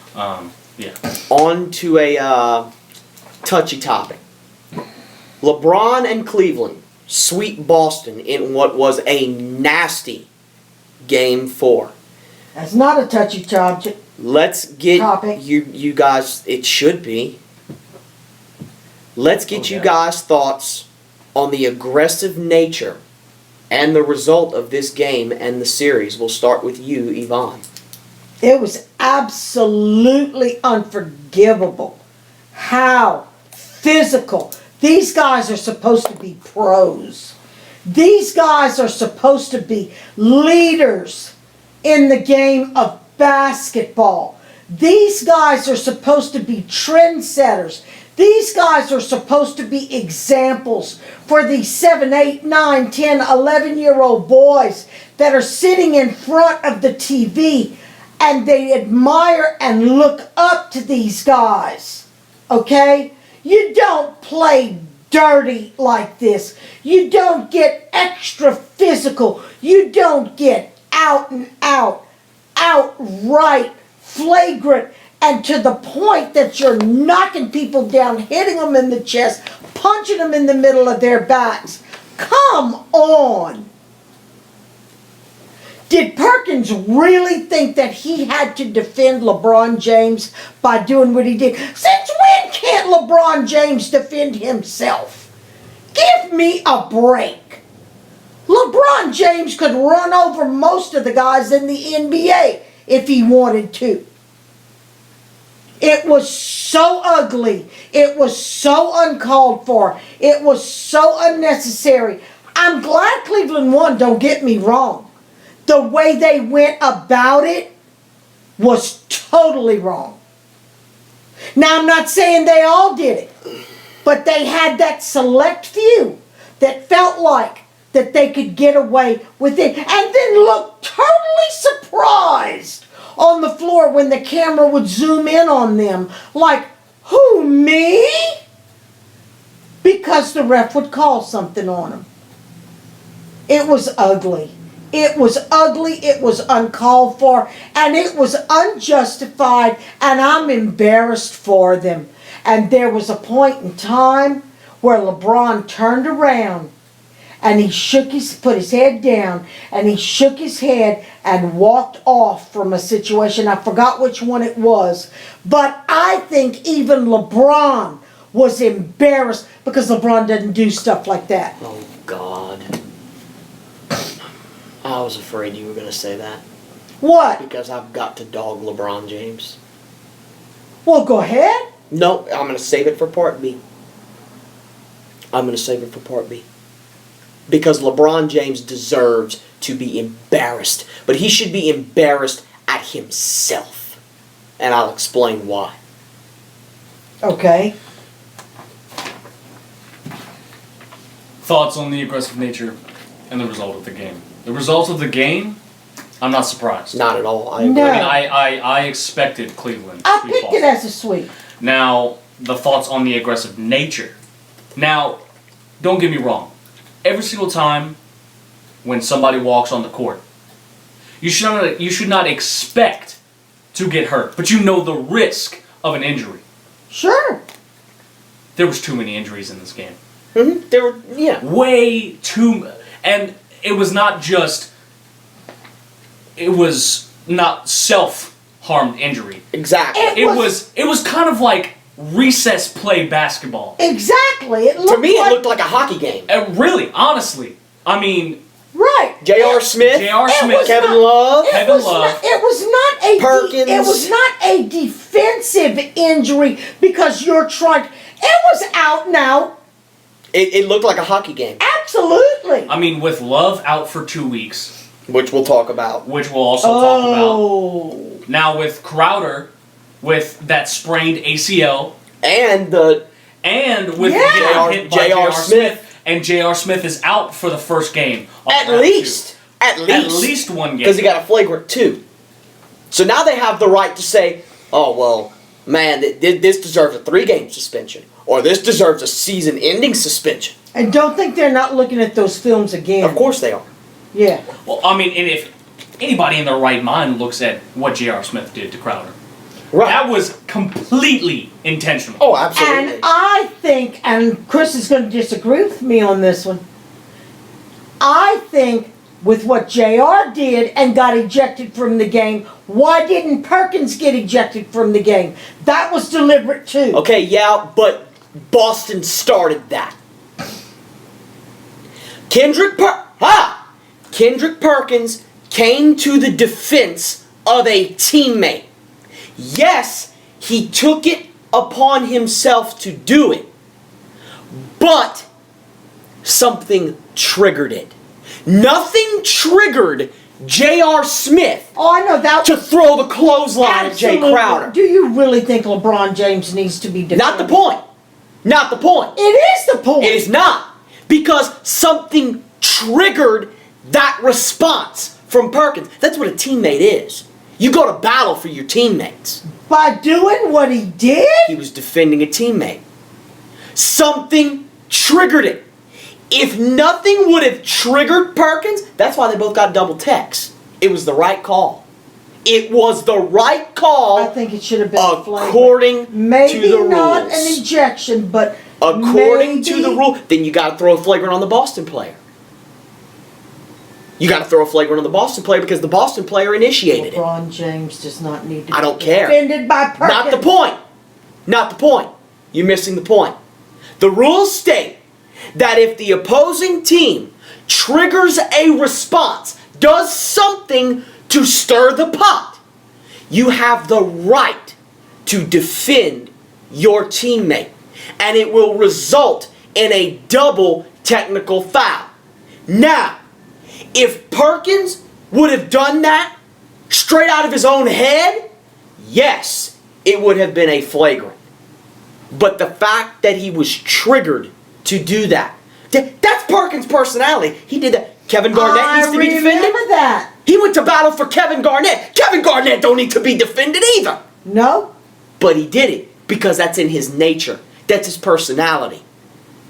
C: Yeah.
A: On to a touchy topic. LeBron and Cleveland sweep Boston in what was a nasty Game 4.
B: That's not a touchy subject.
A: Let's get
B: Topic.
A: you guys. It should be. Let's get you
C: Okay.
A: guys' thoughts on the aggressive nature and the result of this game and the series. We'll start with you, Yvonne.
B: It was absolutely unforgivable. How physical. These guys are supposed to be pros. These guys are supposed to be leaders in the game of basketball. These guys are supposed to be trendsetters. These guys are supposed to be examples for these 7, 8, 9, 10, 11-year-old boys that are sitting in front of the TV and they admire and look up to these guys. Okay? You don't play dirty like this. You don't get extra physical. You don't get out and out, outright, flagrant, and to the point that you're knocking people down, hitting them in the chest, punching them in the middle of their backs. Come on. Did Perkins really think that he had to defend LeBron James by doing what he did? Since when can't LeBron James defend himself? Give me a break. LeBron James could run over most of the guys in the NBA if he wanted to. It was so ugly. It was so uncalled for. It was so unnecessary. I'm glad Cleveland won, don't get me wrong. the way they went about it was totally wrong. Now, I'm not saying they all did it, but they had that select few that felt like that they could get away with it, and then looked totally surprised on the floor when the camera would zoom in on them. Like, who, me? Because the ref would call something on them. It was ugly. It was ugly, it was uncalled for, and it was unjustified, and I'm embarrassed for them. And there was a point in time where LeBron turned around and he put his head down, and he shook his head and walked off from a situation. I forgot which one it was, but I think even LeBron was embarrassed because LeBron doesn't do stuff like that.
A: Oh, God. I was afraid you were going to say that.
B: What?
A: Because I've got to dog LeBron James.
B: Well, go ahead.
A: No, I'm going to save it for part B. Because LeBron James deserves to be embarrassed. But he should be embarrassed at himself. And I'll explain why.
B: Okay.
C: Thoughts on the aggressive nature and the result of the game. The result of the game, I'm not surprised.
A: Not at all. I agree.
B: No.
C: I mean, I expected Cleveland
B: I
C: to be
B: picked it as a sweep.
C: Now, the thoughts on the aggressive nature. Now, don't get me wrong. Every single time when somebody walks on the court, you should not expect to get hurt, but you know the risk of an injury.
B: Sure.
C: There was too many injuries in this game.
A: Mm-hmm. There were, yeah.
C: Way too, and it was not self-harmed injury.
A: Exactly.
C: It was kind of like recess play basketball.
B: Exactly.
A: To me, it looked like a hockey game.
C: Really, honestly. I mean,
B: right.
A: J.R. Smith, Kevin Love.
B: It was not a defensive injury because you're trying. It was out and out.
A: It looked like a hockey game.
B: Absolutely.
C: I mean, with Love out for 2 weeks,
A: which we'll talk about.
C: Which we'll also talk about. Now with Crowder, with that sprained ACL,
A: and
C: with getting hit by J.R. Smith, and J.R. Smith is out for the first game.
A: At least
C: one game.
A: Because he got a flagrant 2. So now they have the right to say, oh, well, man, this deserves a 3-game suspension. Or this deserves a season-ending suspension.
B: And don't think they're not looking at those films again.
A: Of course they are.
B: Yeah.
C: Well, I mean, and if anybody in their right mind looks at what J.R. Smith did to Crowder,
A: right.
C: That was completely intentional.
A: Oh, absolutely.
B: And I think, and Chris is going to disagree with me on this one, I think with what JR did and got ejected from the game, why didn't Perkins get ejected from the game? That was deliberate too.
A: Okay, yeah, but Boston started that. Kendrick Perkins came to the defense of a teammate. Yes, he took it upon himself to do it, but something triggered it. Nothing triggered J.R. Smith to throw the clothesline at Jay Crowder.
B: Do you really think LeBron James needs to be defended?
A: Not the point. Not the point.
B: It is the point.
A: It is not. Because something triggered that response from Perkins. That's what a teammate is. You go to battle for your teammates.
B: By doing what he did?
A: He was defending a teammate. Something triggered it. If nothing would have triggered Perkins, that's why they both got double techs. It was the right call. It was the right call.
B: I think it should have been
A: according to the rules.
B: Maybe not an ejection, but
A: according to the rule, then you got to throw a flagrant on the Boston player. You got to throw a flagrant on the Boston player because the Boston player initiated it.
B: LeBron James does not need to
A: I don't
B: be
A: care.
B: defended by Perkins.
A: Not the point. Not the point. You're missing the point. The rules state that if the opposing team triggers a response, does something to stir the pot, you have the right to defend your teammate. And it will result in a double technical foul. Now, if Perkins would have done that straight out of his own head, yes, it would have been a flagrant. But the fact that he was triggered to do that, that's Perkins' personality. He did that. Kevin Garnett needs to be defended.
B: I remember that.
A: He went to battle for Kevin Garnett. Kevin Garnett don't need to be defended either.
B: No.
A: But he did it because that's in his nature. That's his personality.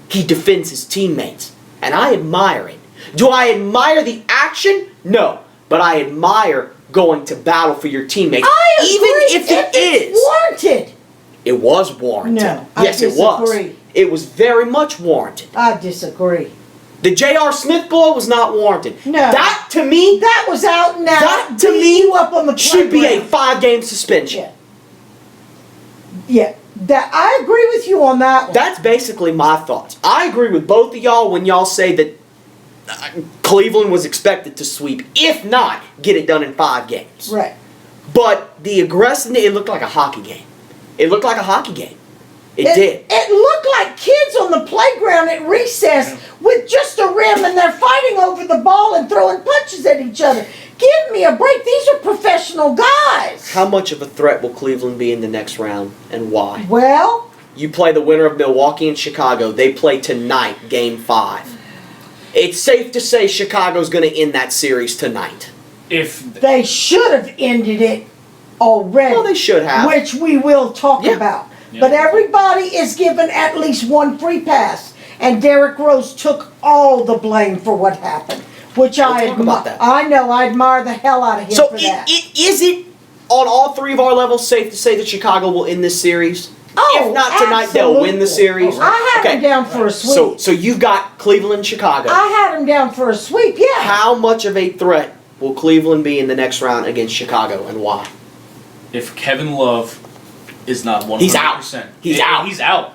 A: He defends his teammates. And I admire it. Do I admire the action? No. But I admire going to battle for your teammates.
B: I agree
A: even if it is.
B: It's warranted.
A: It was warranted.
B: No, I
A: yes, it was.
B: disagree.
A: It was very much warranted.
B: I disagree.
A: The J.R. Smith blow was not warranted.
B: No.
A: That, to me,
B: That was out and out.
A: that, to
B: Beat
A: me,
B: you up on the
A: should be a
B: playground.
A: 5-game suspension.
B: Yeah. That I agree with you on that one.
A: That's basically my thoughts. I agree with both of y'all when y'all say that Cleveland was expected to sweep. If not, get it done in 5 games.
B: Right.
A: But the aggressiveness, it looked like a hockey game. It looked like a hockey game. It did.
B: It looked like kids on the playground at recess with just a rim and they're fighting over the ball and throwing punches at each other. Give me a break. These are professional guys.
A: How much of a threat will Cleveland be in the next round and why?
B: Well,
A: You play the winner of Milwaukee and Chicago. They play tonight, Game 5. It's safe to say Chicago's going to end that series tonight.
C: If
B: they should have ended it already.
A: Well, they should have.
B: Which we will talk
A: Yeah.
B: about.
C: Yeah.
B: But everybody is given at least one free pass. And Derrick Rose took all the blame for what happened. Which
A: We'll
B: I
A: talk
B: admire.
A: about that.
B: I know, I admire the hell out of him
A: So
B: for that.
A: is it on all 3 of our levels safe to say that Chicago will end this series?
B: Oh,
A: if not tonight, they'll win the
B: absolutely.
A: series.
B: I had him
A: Okay.
B: down for a sweep.
A: So you've got Cleveland, Chicago.
B: I had him down for a sweep, yeah.
A: How much of a threat will Cleveland be in the next round against Chicago, and why?
C: if Kevin Love is not 100%,
A: He's out. He's out.
C: He's out.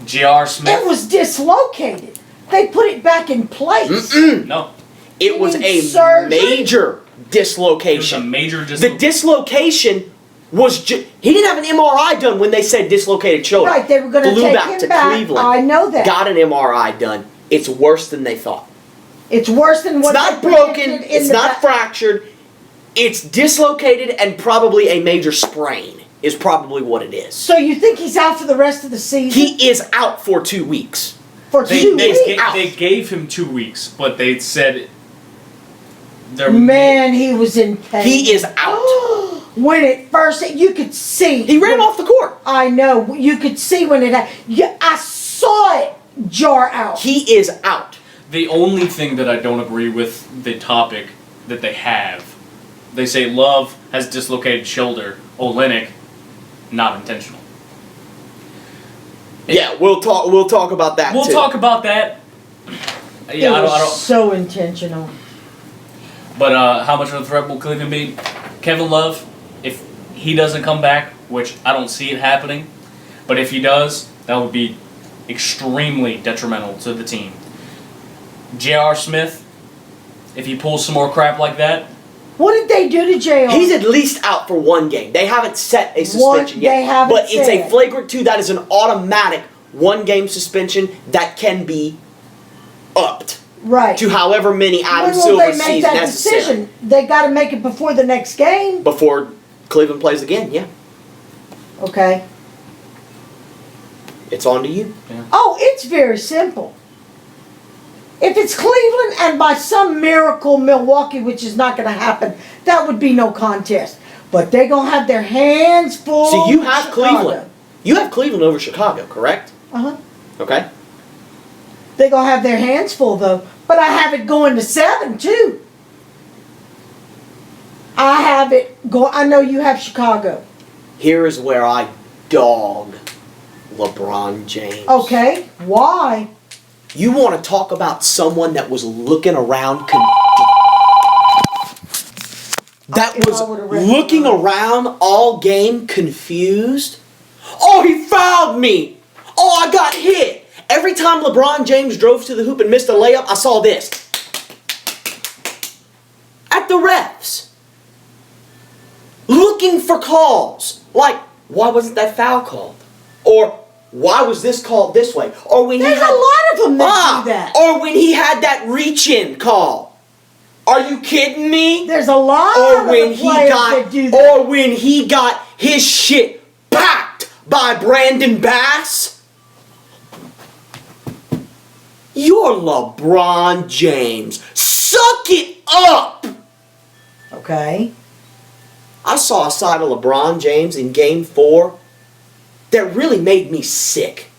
C: J.R. Smith.
B: It was dislocated. They put it back in place.
C: No.
A: It
B: You
A: was
B: mean
A: a
B: surgery?
A: major
C: It was a
A: dislocation.
C: major
A: The dislocation was he didn't have an MRI done when they said dislocated shoulder.
B: Right, they were going to
A: Flew
B: take
A: back
B: him
A: to
B: back.
A: Cleveland.
B: I know that.
A: Got an MRI done. It's worse than they thought.
B: It's worse than
A: It's
B: what
A: not
B: they
A: broken.
B: predicted in
A: It's
B: the
A: not fractured. It's dislocated and probably a major sprain is probably what it is.
B: So you think he's out for the rest of the season?
A: He is out for 2 weeks.
B: for
C: They,
B: 2
C: they,
B: weeks?
C: ga- they gave him 2 weeks, but they said they're
B: Man, he was in pain.
A: He is out.
B: When it first, you could see.
A: He ran off the court.
B: I know. You could see when it happened. Yeah, I saw it jar out.
A: He is out.
C: The only thing that I don't agree with the topic that they have, they say Love has dislocated shoulder. Olynyk, not intentional.
A: Yeah, we'll talk about that
C: We'll
A: too.
C: talk about that.
B: It
C: Yeah, I
B: was
C: don't.
B: so intentional.
C: But how much of a threat will Cleveland be? Kevin Love, if he doesn't come back, which I don't see it happening, but if he does, that would be extremely detrimental to the team. J.R. Smith, if he pulls some more crap like that,
B: What did they do to JR?
A: He's at least out for 1 game. They haven't set a suspension
B: they
A: yet.
B: haven't
A: But it's a
B: said.
A: flagrant 2. That is an automatic 1-game suspension that can be upped
B: right.
A: to however many Adam
B: When will
A: Silver
B: they make
A: sees
B: that
A: necessary
B: decision? They got to make it before the next game.
A: before Cleveland plays again. Yeah,
B: Okay.
A: it's on to you.
B: Oh, it's very simple. If it's Cleveland and by some miracle Milwaukee, which is not going to happen, that would be no contest. But they're going to have their hands full.
A: So you
B: with
A: have
B: Chicago.
A: Cleveland. You have Cleveland over Chicago, correct?
B: Uh-huh.
A: Okay.
B: They're going to have their hands full, though. But I have it going to 7, too. I have it go. I know you have Chicago.
A: Here is where I dog LeBron James.
B: Okay. Why?
A: You want to talk about someone that was looking around that
B: If
A: was
B: I would've read
A: looking
B: the
A: around all game confused? Oh, he fouled me. Oh, I got hit. Every time LeBron James drove to the hoop and missed a layup, I saw this. At the refs. Looking for calls. Like, why wasn't that foul called? Or, why was this called this way? Or when
B: There's
A: he had,
B: a lot of them that do that.
A: Or when he had that reach-in call. Are you kidding me?
B: There's a lot
A: Or
B: of
A: when
B: the
A: he
B: players
A: got,
B: that do that.
A: or when he got his shit packed by Brandon Bass. You're LeBron James. Suck it up.
B: Okay.
A: I saw a side of LeBron James in Game 4 that really made me sick.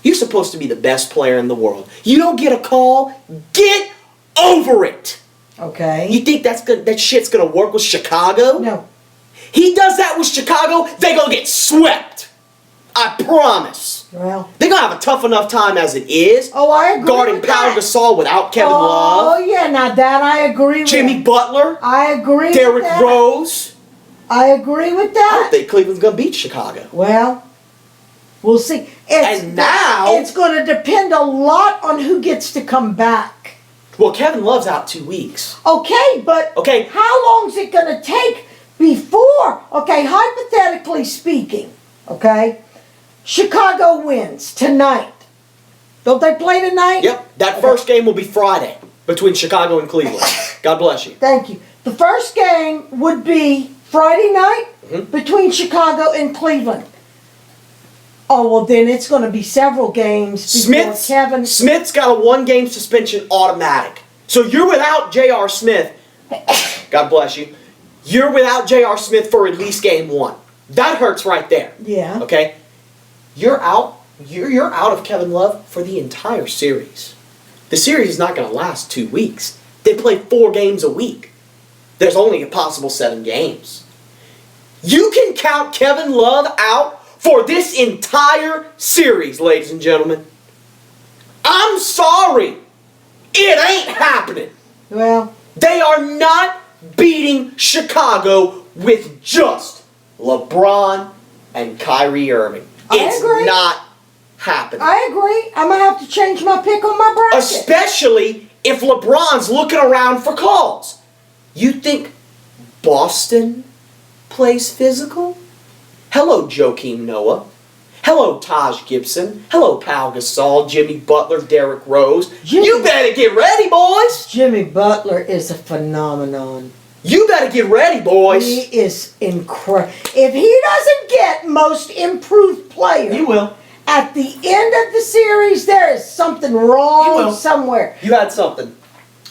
A: You're supposed to be the best player in the world. You don't get a call. Get over it.
B: Okay.
A: You think that shit's gonna work with Chicago?
B: No.
A: He does that with Chicago, they gonna get swept. I promise.
B: Well.
A: They're gonna have a tough enough time as it is.
B: Oh, I agree
A: Guarding
B: with
A: Pau
B: that.
A: Gasol without Kevin
B: Oh,
A: Love.
B: yeah. Now that I agree
A: Jimmy
B: with.
A: Butler.
B: I agree with
A: Derrick
B: that.
A: Rose.
B: I agree with
A: I
B: that.
A: don't think Cleveland's gonna beat Chicago.
B: Well, we'll see.
A: And now-
B: it's going to depend a lot on who gets to come back.
A: Well, Kevin Love's out 2 weeks.
B: Okay, but
A: Okay.
B: how long is it going to take before? Okay, hypothetically speaking, okay, Chicago wins tonight. Don't they play tonight?
A: Yep, that first game will be Friday between Chicago and Cleveland. God bless you.
B: Thank you. The first game would be Friday night between Chicago and Cleveland. Oh, well, then it's going to be several games before Kevin.
A: Smith's got a 1-game suspension automatic. So you're without J.R. Smith. God bless you. You're without J.R. Smith for at least game 1. That hurts right there.
B: Yeah.
A: Okay? You're out. You're out of Kevin Love for the entire series. The series is not going to last 2 weeks. They play 4 games a week. There's only a possible 7 games. You can count Kevin Love out for this entire series, ladies and gentlemen. I'm sorry. It ain't happening.
B: Well,
A: They are not beating Chicago with just LeBron and Kyrie Irving.
B: I
A: It's
B: agree.
A: not happening.
B: I agree. I'm going to have to change my pick on my bracket.
A: Especially if LeBron's looking around for calls. You think Boston plays physical? Hello, Joakim Noah. Hello, Taj Gibson. Hello, Pau Gasol, Jimmy Butler, Derrick Rose. You better get ready, boys.
B: Jimmy Butler is a phenomenon.
A: You better get ready, boys.
B: He is incredible. If he doesn't get most improved player
C: You will.
B: at the end of the series, there is something
C: He
B: wrong
C: will.
B: somewhere.
A: You had something.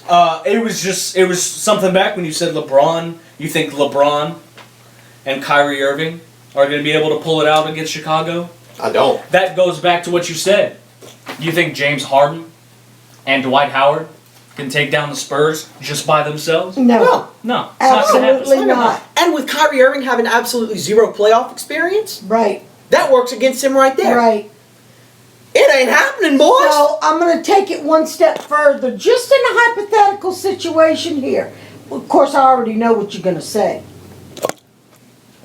C: It was something back when you said LeBron. You think LeBron and Kyrie Irving are going to be able to pull it out against Chicago?
A: I don't.
C: That goes back to what you said. You think James Harden and Dwight Howard can take down the Spurs just by themselves?
B: No,
A: No.
C: No, it's not gonna happen.
B: absolutely not.
A: And with Kyrie Irving having absolutely zero playoff experience,
B: Right,
A: that works against him right there.
B: right.
A: It ain't happening, boys.
B: So I'm going to take it one step further, just in a hypothetical situation here. Of course, I already know what you're going to say.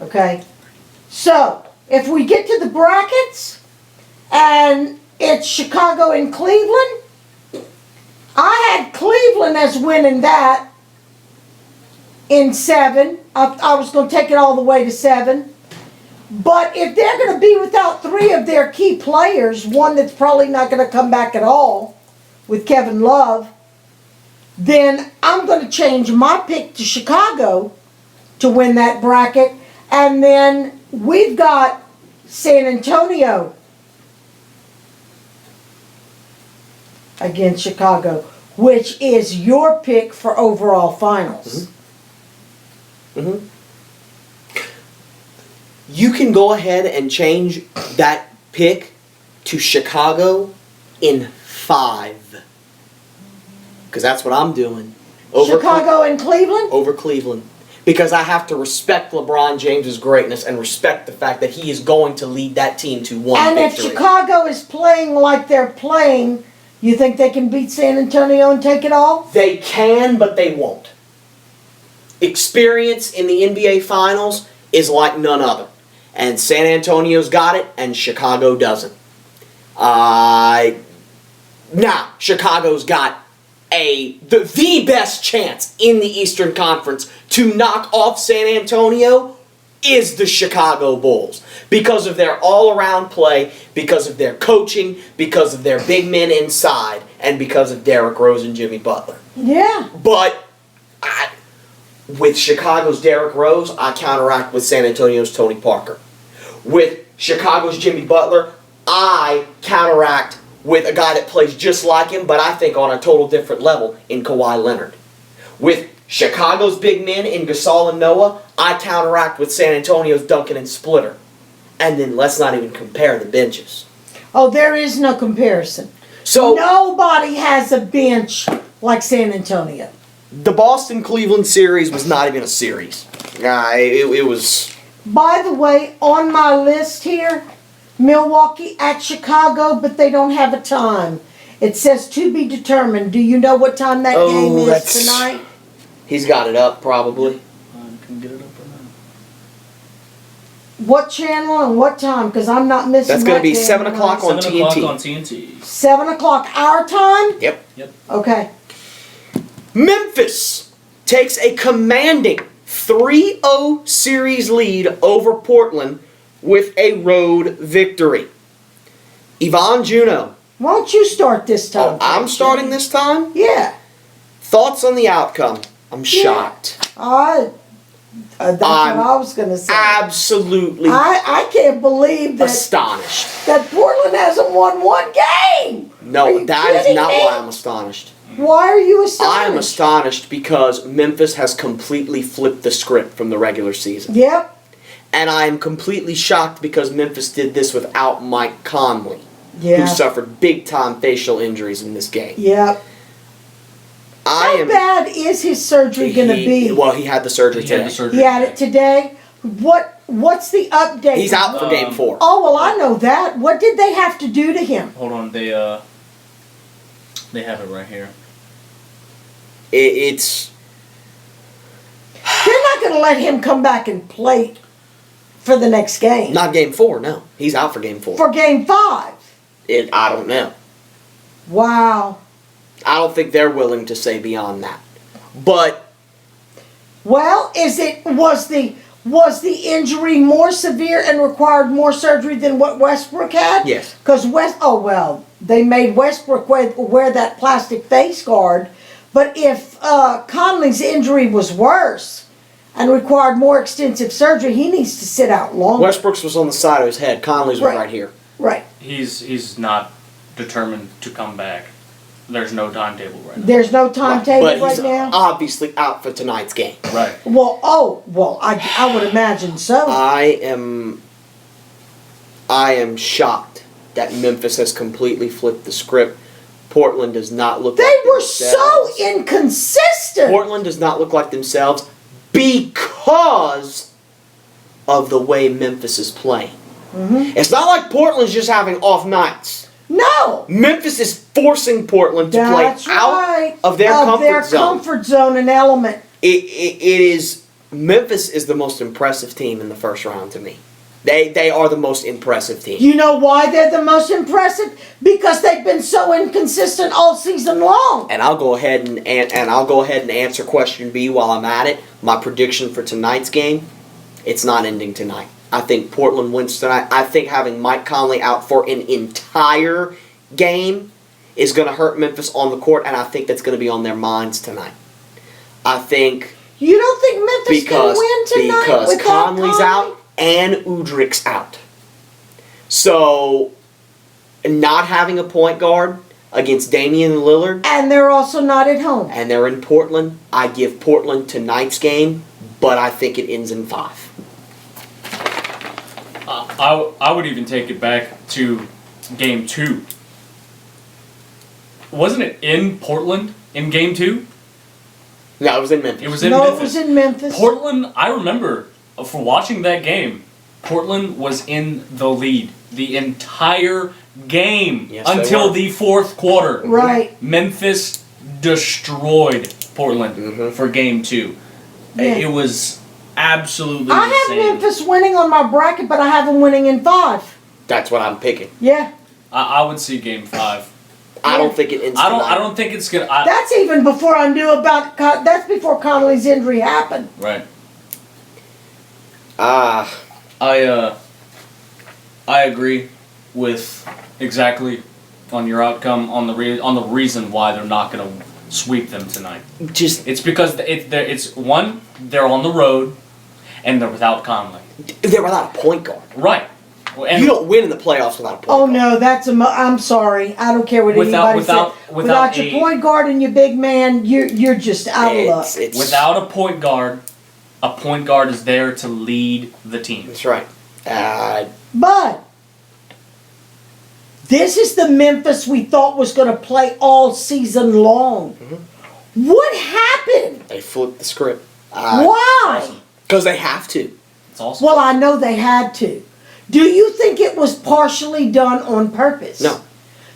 B: Okay? So, if we get to the brackets, and it's Chicago and Cleveland, I had Cleveland as winning that in 7. I was going to take it all the way to 7. But if they're going to be without 3 of their key players, one that's probably not going to come back at all with Kevin Love, then I'm going to change my pick to Chicago to win that bracket. And then we've got San Antonio against Chicago, which is your pick for overall finals.
A: Mm-hmm. You can go ahead and change that pick to Chicago in 5. Because that's what I'm doing.
B: Chicago and Cleveland?
A: Over Cleveland. Because I have to respect LeBron James's greatness and respect the fact that he is going to lead that team to one
B: And if
A: victory.
B: Chicago is playing like they're playing, you think they can beat San Antonio and take it all?
A: They can, but they won't. Experience in the NBA Finals is like none other. And San Antonio's got it, and Chicago doesn't. Now, Chicago's got the best chance in the Eastern Conference to knock off San Antonio is the Chicago Bulls. Because of their all-around play, because of their coaching, because of their big men inside. and because of Derrick Rose and Jimmy Butler.
B: Yeah.
A: But with Chicago's Derrick Rose, I counteract with San Antonio's Tony Parker. With Chicago's Jimmy Butler, I counteract with a guy that plays just like him, but I think on a total different level in Kawhi Leonard. With Chicago's big men in Gasol and Noah, I counteract with San Antonio's Duncan and Splitter. And then let's not even compare the benches.
B: Oh, there is no comparison.
A: So
B: Nobody has a bench like San Antonio.
A: the Boston-Cleveland series was not even a series. It was...
B: By the way, on my list here, Milwaukee at Chicago, but they don't have a time. It says to be determined. Do you know what time that game is
A: that's-
B: tonight?
A: He's got it up, probably.
C: I can get it up right now.
B: What channel and what time? Because I'm not missing
A: That's going to be
B: game
A: 7 o'clock
B: tonight.
A: on
C: 7 o'clock
A: TNT.
C: on TNT.
B: 7 o'clock our time?
A: Yep.
B: Okay.
A: Memphis takes a commanding 3-0 series lead over Portland with a road victory. Yvonne Juno.
B: Why don't you start this time?
A: Oh, I'm starting this time?
B: Yeah.
A: Thoughts on the outcome? I'm shocked.
B: That's what I was going to say.
A: Absolutely
B: I can't believe that
A: astonished.
B: Portland hasn't won one game. Are
A: No,
B: you
A: that is
B: kidding
A: not
B: me?
A: why I'm astonished.
B: Why are you astonished?
A: I am astonished because Memphis has completely flipped the script from the regular season.
B: Yep.
A: And I am completely shocked because Memphis did this without Mike Conley,
B: Yeah.
A: who suffered big-time facial injuries in this game.
B: Yep. How bad is his surgery going to be?
A: Well, he had the surgery
C: He had
A: today.
C: the surgery
B: He had it today. What's the update?
A: He's out for Game 4.
B: Oh, well, I know that. What did they have to do to him?
C: Hold on, they have it right here.
A: It's
B: They're not going to let him come back and play for the next game.
A: not Game 4, no. He's out for Game 4.
B: For game 5.
A: I don't know.
B: Wow.
A: I don't think they're willing to say beyond that. But
B: Well, was the injury more severe and required more surgery than what Westbrook had?
A: Yes.
B: Because they made Westbrook wear that plastic face guard. But if Conley's injury was worse and required more extensive surgery, he needs to sit out longer.
A: Westbrook's was on the side of his head. Conley's was right here.
B: Right.
C: He's not determined to come back. There's no timetable right now.
B: There's no timetable
A: But
B: right
A: he's
B: now.
A: obviously out for tonight's game.
C: Right.
B: I would imagine so.
A: I am shocked that Memphis has completely flipped the script. Portland does not look
B: They
A: like
B: were so
A: themselves.
B: inconsistent.
A: Portland does not look like themselves because of the way Memphis is playing.
B: Mm-hmm.
A: It's not like Portland's just having off nights.
B: No.
A: Memphis is forcing Portland to
B: That's
A: play out
B: right.
A: of their zone.
B: comfort zone and element.
A: It is Memphis is the most impressive team in the first round to me. They are the most impressive team.
B: You know why they're the most impressive? Because they've been so inconsistent all season long.
A: And I'll go ahead and answer question B while I'm at it. My prediction for tonight's game, it's not ending tonight. I think Portland wins tonight. I think having Mike Conley out for an entire game is going to hurt Memphis on the court, and I think that's going to be on their minds tonight. I think
B: You don't think Memphis can win tonight
A: because
B: without
A: Conley's
B: Conley?
A: out and Udrik's out. So, not having a point guard against Damian Lillard,
B: And they're also not at home.
A: and they're in Portland, I give Portland tonight's game, but I think it ends in 5.
C: I would even take it back to Game 2. Wasn't it in Portland in Game 2?
A: No, it was in Memphis.
C: It was in
B: No,
C: Memphis.
B: it was in Memphis.
C: Portland, I remember for watching that game, Portland was in the lead the entire game
A: Yes, they
C: until
A: were.
C: the fourth quarter.
B: Right.
C: Memphis destroyed Portland
A: Mhm.
C: for Game 2.
B: Yeah.
C: It was absolutely
B: I have
C: insane.
B: Memphis winning on my bracket, but I have them winning in 5.
A: That's what I'm picking.
B: Yeah.
C: I would see Game 5.
A: I don't think it ends
C: I
A: tonight.
C: don't think it's gonna.
B: That's even before I knew about. That's before Conley's injury happened.
C: Right.
A: Ah,
C: I agree with exactly on your outcome on the reason why they're not going to sweep them tonight.
A: Just
C: It's because it's one, they're on the road, and they're without Conley.
A: they're without a point guard.
C: Right. And
A: You don't win in the playoffs without a point
B: Oh
A: guard.
B: no, I'm sorry. I don't care what
C: Without-
B: anybody
C: without-
B: says.
C: without
B: your
C: a-
B: point guard and your big man, you're just out of luck.
A: It's
C: without a point guard is there to lead the team.
A: That's right.
B: But this is the Memphis we thought was going to play all season long.
A: Mm-hmm.
B: What happened?
A: They flipped the script.
B: Why?
A: Because they have to.
C: It's awesome.
B: Well, I know they had to. Do you think it was partially done on purpose?
A: No.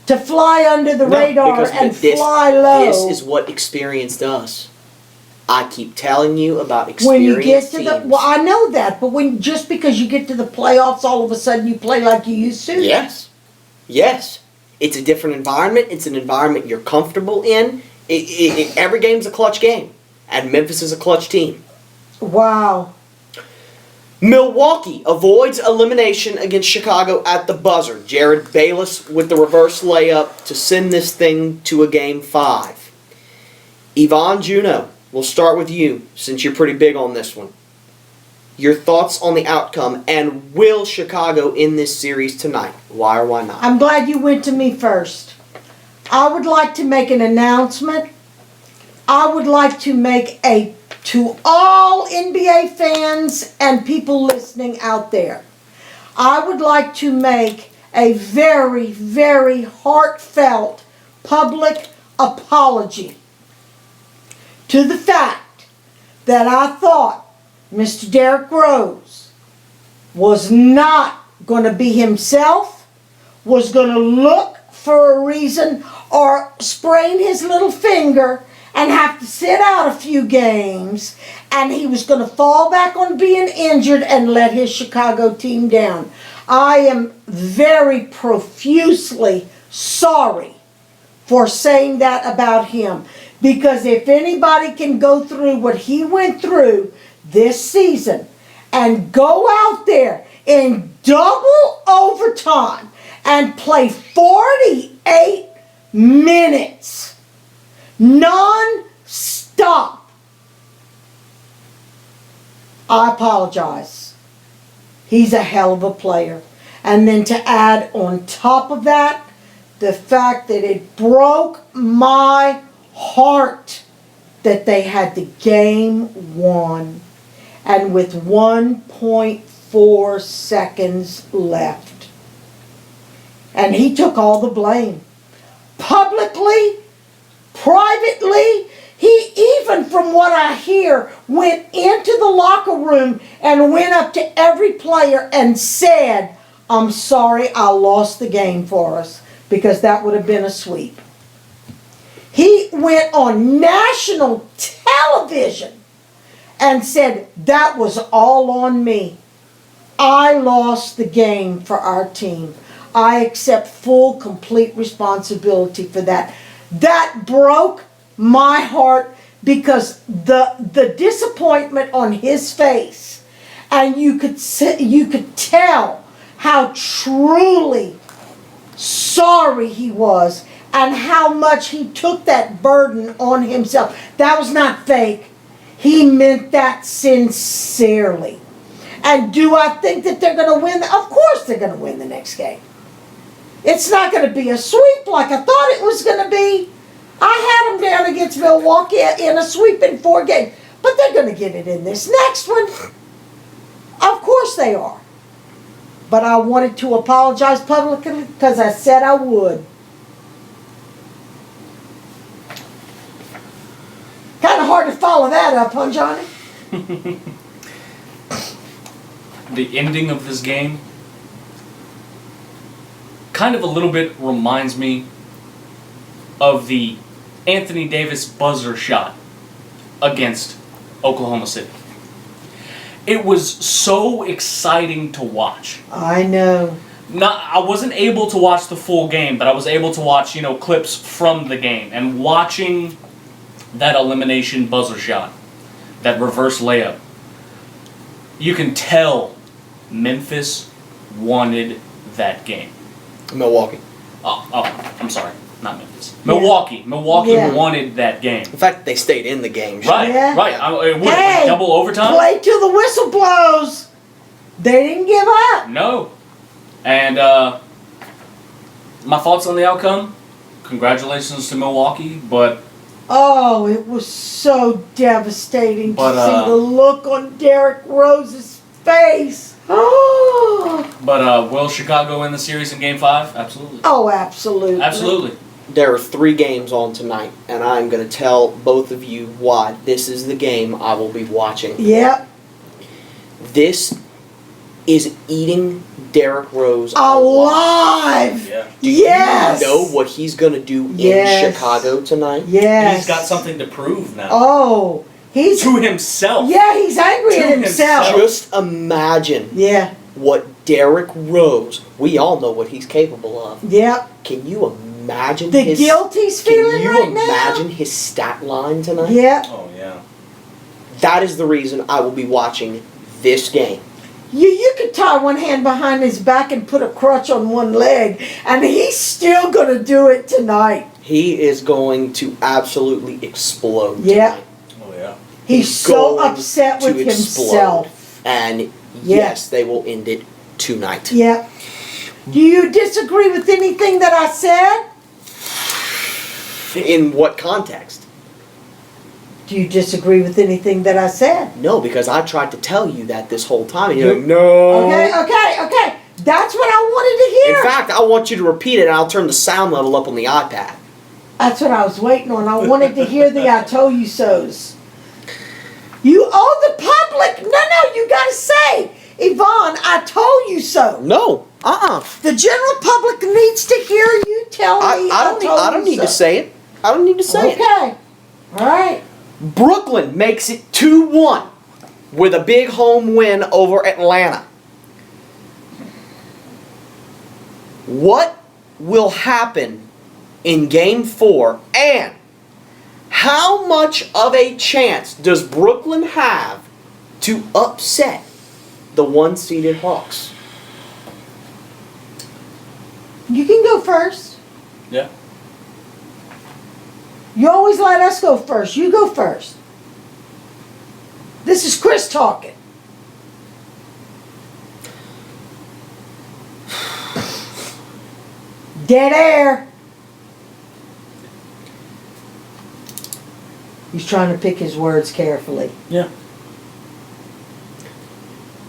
B: To fly under the
A: No,
B: radar
A: because
B: and
A: this,
B: fly low.
A: This is what experience does. I keep telling you about experience.
B: When you get to the,
A: teams.
B: well, I know that, but when just because you get to the playoffs, all of a sudden you play like you used to.
A: Yes. It's a different environment. It's an environment you're comfortable in. Every game's a clutch game, and Memphis is a clutch team.
B: Wow.
A: Milwaukee avoids elimination against Chicago at the buzzer. Jared Bayless with the reverse layup to send this thing to a game 5. Yvonne Juno, we'll start with you since you're pretty big on this one. Your thoughts on the outcome, and will Chicago end this series tonight? Why or why not?
B: I'm glad you went to me first. I would like to make an announcement. I would like to make to all NBA fans and people listening out there, I would like to make a very, very heartfelt public apology to the fact that I thought Mr. Derrick Rose was not going to be himself, was going to look for a reason or sprain his little finger and have to sit out a few games, and he was going to fall back on being injured and let his Chicago team down. I am very profusely sorry for saying that about him, because if anybody can go through what he went through this season and go out there in double overtime and play 48 minutes non-stop, I apologize. He's a hell of a player. And then to add on top of that, the fact that it broke my heart that they had the game won, and with 1.4 seconds left. And he took all the blame. Publicly, privately, he even, from what I hear, went into the locker room and went up to every player and said, "I'm sorry I lost the game for us," because that would have been a sweep. He went on national television and said, "That was all on me. I lost the game for our team. I accept full, complete responsibility for that." That broke my heart, because the disappointment on his face, and you could tell how truly sorry he was and how much he took that burden on himself. That was not fake. He meant that sincerely. And do I think that they're going to win? Of course they're going to win the next game. It's not going to be a sweep like I thought it was going to be. I had them down against Milwaukee in a sweep in 4 games. But they're going to get it in this next one. Of course they are. But I wanted to apologize publicly because I said I would. Kind of hard to follow that up, huh, Johnny?
C: The ending of this game kind of a little bit reminds me of the Anthony Davis buzzer shot against Oklahoma City. It was so exciting to watch.
B: I know.
C: I wasn't able to watch the full game, but I was able to watch, clips from the game. And watching that elimination buzzer shot, that reverse layup, you can tell Memphis wanted that game.
A: Milwaukee.
C: I'm sorry, not Memphis. Milwaukee. Milwaukee
B: Yeah.
C: wanted that game.
A: In fact, they stayed in the game.
C: Right,
B: Yeah.
C: right. It would
B: Hey,
C: double overtime.
B: Play till the whistle blows. They didn't give up.
C: No. And my thoughts on the outcome. Congratulations to Milwaukee, but
B: Oh, it was so devastating
C: But,
B: to see the look on Derrick Rose's face.
C: will Chicago win the series in Game 5? Absolutely.
B: Oh, absolutely.
C: Absolutely.
A: There are 3 games on tonight, and I'm going to tell both of you why this is the game I will be watching.
B: Yep.
A: This is eating Derrick Rose
B: Alive.
C: Yeah.
B: Yes.
A: You know what he's going to do
B: Yes.
A: in Chicago tonight?
B: Yes.
C: He's got something to prove now.
B: Oh, he's.
C: To himself.
B: Yeah, he's angry
C: To
B: at himself.
C: himself.
A: Just imagine
B: Yeah.
A: what Derrick Rose, we all know what he's capable of.
B: Yep.
A: Can you imagine
B: The
A: his
B: guilt he's
A: Can
B: feeling
A: you
B: right
A: imagine his stat line
B: now.
A: tonight?
B: Yeah.
C: Oh, yeah.
A: That is the reason I will be watching this game.
B: You could tie one hand behind his back and put a crutch on one leg, and he's still gonna do it tonight.
A: He is going to absolutely explode
B: Yeah.
A: tonight.
C: Oh, yeah.
B: He's so
A: going
B: upset
A: to
B: with
A: explode.
B: himself.
A: And
B: Yeah.
A: yes, they will end it tonight.
B: Yeah. Do you disagree with anything that I said?
A: In what context?
B: Do you disagree with anything that I said?
A: No, because I tried to tell you that this whole time, and you're like,
B: You-
A: no.
B: Okay. That's what I wanted to hear.
A: In fact, I want you to repeat it, and I'll turn the sound level up on the iPad.
B: That's what I was waiting on. I wanted to hear the I told you so's. You owe the public. No, you gotta say, Yvonne, I told you so.
A: No.
B: The general public needs to hear you tell me
A: I don't need to say it. I don't need to say it.
B: Okay. All right.
A: Brooklyn makes it 2-1 with a big home win over Atlanta. What will happen in Game 4, and how much of a chance does Brooklyn have to upset the 1-seeded Hawks?
B: You can go first.
C: Yeah.
B: You always let us go first. You go first. This is Chris talking. Dead air. He's trying to pick his words carefully.
C: Yeah.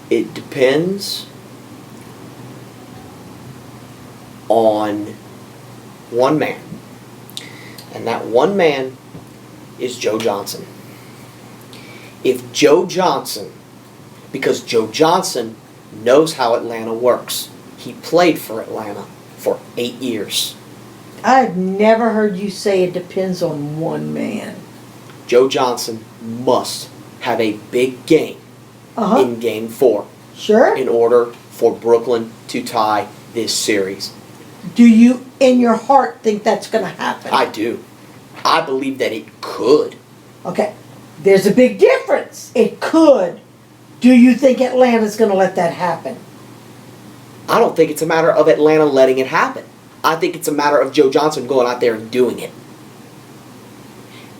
A: It depends on one man. And that one man is Joe Johnson. If Joe Johnson, because Joe Johnson knows how Atlanta works. He played for Atlanta for 8 years.
B: I've never heard you say it depends on one man.
A: Joe Johnson must have a big game in Game 4
B: Sure.
A: in order for Brooklyn to tie this series.
B: Do you, in your heart, think that's going to happen?
A: I do. I believe that it could.
B: Okay. There's a big difference. It could. Do you think Atlanta's going to let that happen?
A: I don't think it's a matter of Atlanta letting it happen. I think it's a matter of Joe Johnson going out there and doing it.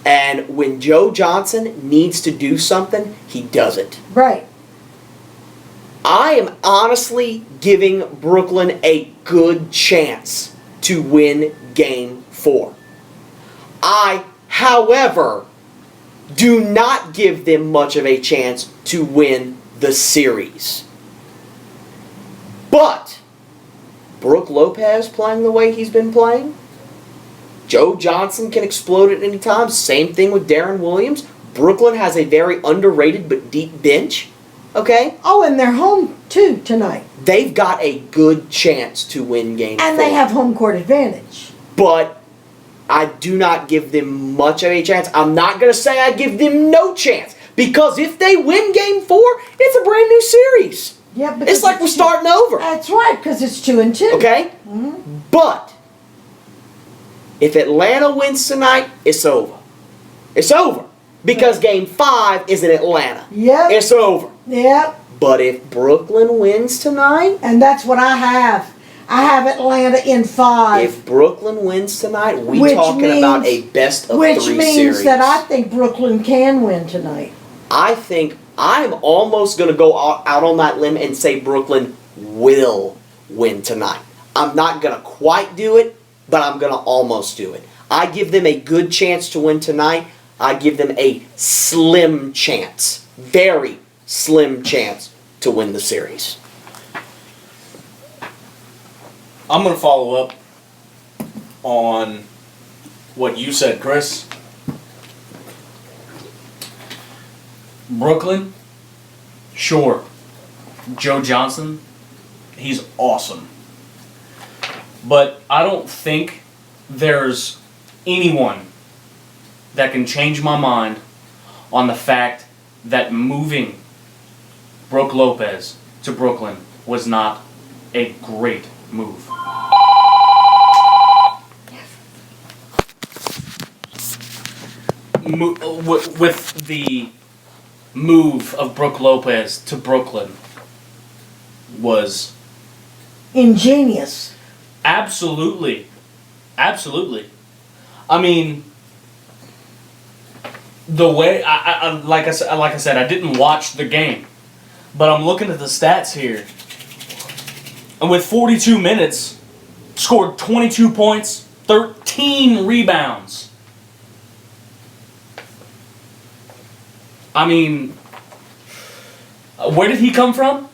A: And when Joe Johnson needs to do something, he does it.
B: Right.
A: I am honestly giving Brooklyn a good chance to win Game 4. I, however, do not give them much of a chance to win the series. But Brook Lopez playing the way he's been playing, Joe Johnson can explode at any time. Same thing with Darren Williams. Brooklyn has a very underrated but deep bench. Okay?
B: Oh, and they're home too tonight.
A: They've got a good chance to win Game 4.
B: And they have home court advantage.
A: But I do not give them much of a chance. I'm not going to say I give them no chance. Because if they win Game 4, it's a brand new series.
B: Yeah, because
A: It's like we're starting over.
B: That's right, because it's 2-2.
A: Okay?
B: Mm-hmm.
A: But if Atlanta wins tonight, it's over. It's over. Because Game 5 is in Atlanta.
B: Yep.
A: It's over.
B: Yep.
A: But if Brooklyn wins tonight,
B: And that's what I have. I have Atlanta in 5.
A: If Brooklyn wins tonight, we
B: Which
A: talking about a
B: means-
A: best of
B: Which
A: 3
B: means
A: series.
B: that I think Brooklyn can win tonight.
A: I think I'm almost going to go out on that limb and say Brooklyn will win tonight. I'm not going to quite do it, but I'm going to almost do it. I give them a good chance to win tonight. I give them a slim chance, very slim chance to win the series.
C: I'm going to follow up on what you said, Chris. Brooklyn, sure. Joe Johnson, he's awesome. But I don't think there's anyone that can change my mind on the fact that moving Brook Lopez to Brooklyn was not a great move. With the move of Brook Lopez to Brooklyn was
B: Ingenious.
C: absolutely. I mean, the way like I said, I didn't watch the game, but I'm looking at the stats here, and with 42 minutes, scored 22 points, 13 rebounds. I mean, where did he come from?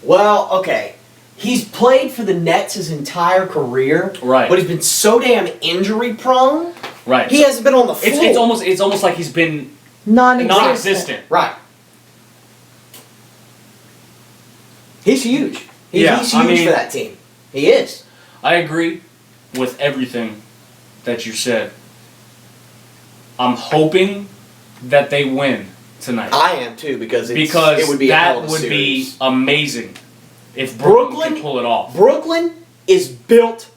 A: Well, okay. He's played for the Nets his entire career.
C: Right.
A: But he's been so damn injury prone.
C: Right.
A: He hasn't been on the floor.
C: It's almost like he's been non-existent.
A: Right. He's huge. He's huge for that team. He is.
C: I agree with everything that you said. I'm hoping that they win tonight.
A: I am too because it would be a hell of a
C: that would be
A: series.
C: amazing if Brooklyn can pull it off.
A: Brooklyn is built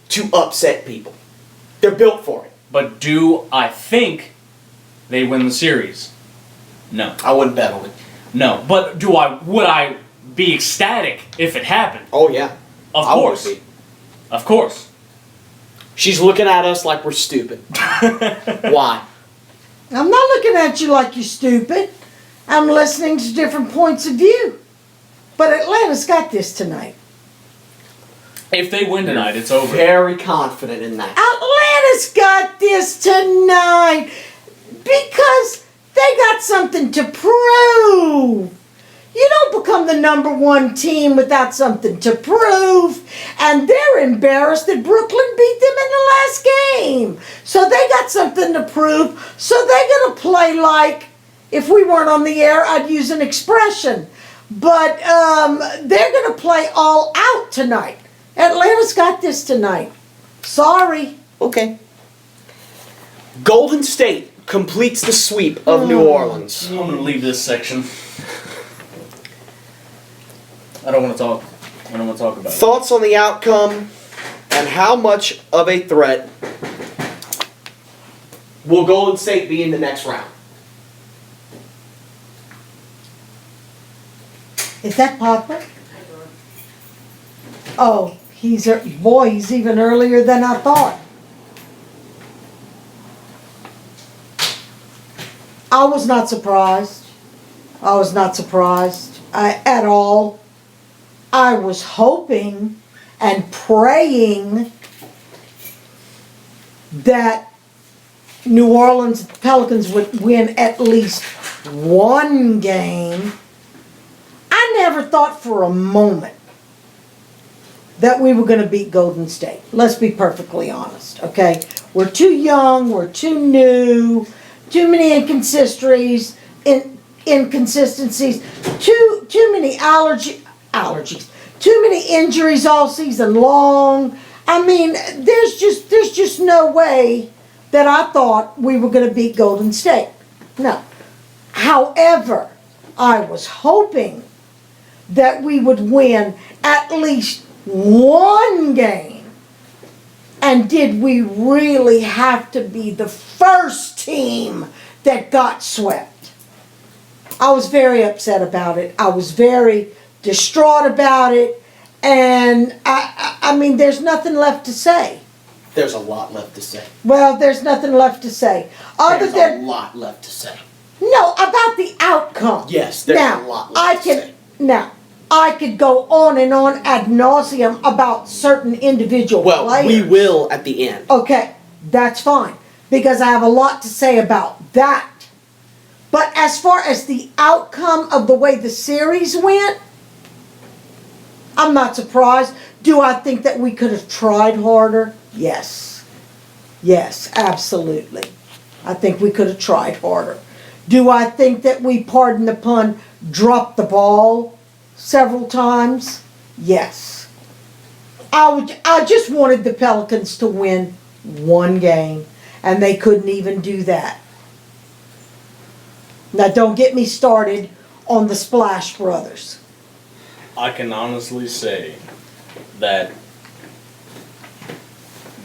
A: to upset people. They're built for it.
C: But do I think they win the series? No.
A: I wouldn't bet on it.
C: No. But would I be ecstatic if it happened?
A: Oh yeah.
C: Of
A: I would
C: course.
A: be.
C: Of course.
A: She's looking at us like we're stupid. Why?
B: I'm not looking at you like you're stupid. I'm listening to different points of view. But Atlanta's got this tonight.
C: If they win tonight, it's over.
A: Very confident in that.
B: Atlanta's got this tonight because they got something to prove. You don't become the number 1 team without something to prove. And they're embarrassed that Brooklyn beat them in the last game. So they got something to prove. So they're going to play like, if we weren't on the air, I'd use an expression. But they're going to play all out tonight. Atlanta's got this tonight. Sorry.
A: Okay. Golden State completes the sweep of New Orleans.
C: I'm going to leave this section. I don't want to talk about it.
A: Thoughts on the outcome and how much of a threat will Golden State be in the next round?
B: Is that Papa? Oh, he's even earlier than I thought. I was not surprised. At all. I was hoping and praying that New Orleans Pelicans would win at least one game. I never thought for a moment that we were going to beat Golden State. Let's be perfectly honest, okay? We're too young, we're too new, too many inconsistencies, too many allergies, too many injuries all season long. I mean, there's just no way that I thought we were going to beat Golden State. No. However, I was hoping that we would win at least one game. And did we really have to be the first team that got swept? I was very upset about it. I was very distraught about it. And I mean, there's nothing left to say.
A: There's a lot left to say.
B: Well, there's nothing left to say. Other
A: There's
B: than,
A: a lot left to say.
B: no, about the outcome.
A: Yes, there's
B: Now,
A: a lot left to say.
B: Now, I could go on and on ad nauseum about certain individual
A: Well,
B: players.
A: we will at the end.
B: Okay, that's fine, because I have a lot to say about that. But as far as the outcome of the way the series went, I'm not surprised. Do I think that we could have tried harder? Yes. Yes, absolutely. I think we could have tried harder. Do I think that we, pardon the pun, dropped the ball several times? Yes. I just wanted the Pelicans to win one game, and they couldn't even do that. Now, don't get me started on the Splash Brothers.
C: I can honestly say that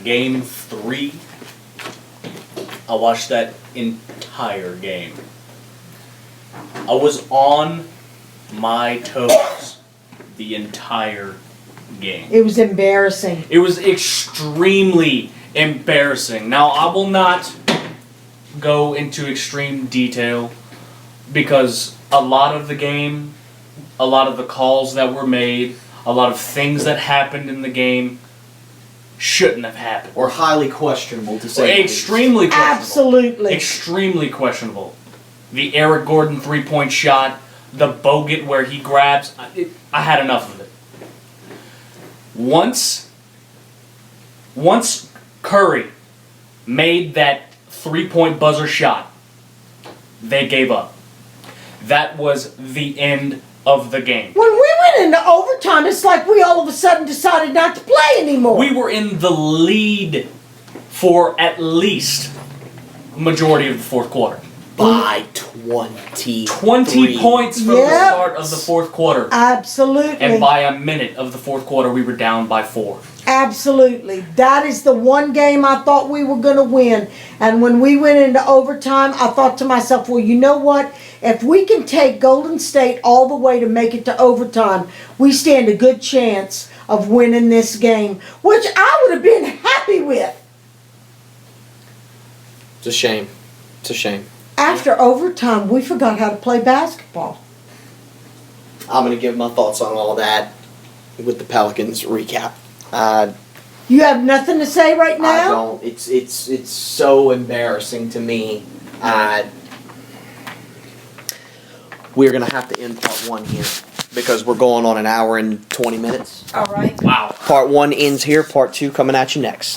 C: Game 3, I watched that entire game. I was on my toes the entire game.
B: It was embarrassing.
C: It was extremely embarrassing. Now, I will not go into extreme detail because a lot of the game, a lot of the calls that were made, a lot of things that happened in the game shouldn't have happened.
A: Or highly questionable to say. the least.
C: Extremely questionable.
B: Absolutely.
C: Extremely questionable. The Eric Gordon 3-point shot, the Bogut where he grabs, I had enough of it. Once Curry made that 3-point buzzer shot, they gave up. That was the end of the game.
B: When we went into overtime, it's like we all of a sudden decided not to play anymore.
C: We were in the lead for at least a majority of the fourth quarter.
A: By 20.
C: 20 points from the
B: Yep.
C: start of the fourth quarter.
B: Absolutely.
C: And by a minute of the fourth quarter, we were down by 4.
B: Absolutely. That is the one game I thought we were going to win. And when we went into overtime, I thought to myself, well, you know what? If we can take Golden State all the way to make it to overtime, we stand a good chance of winning this game, which I would have been happy with.
A: It's a shame. It's a shame.
B: After overtime, we forgot how to play basketball.
A: I'm going to give my thoughts on all that with the Pelicans recap.
B: You have nothing to say right now?
A: I don't. It's so embarrassing to me. We're going to have to end part 1 here because we're going on an hour and 20 minutes.
B: All right.
C: Wow.
A: Part 1 ends here. Part 2 coming at you next.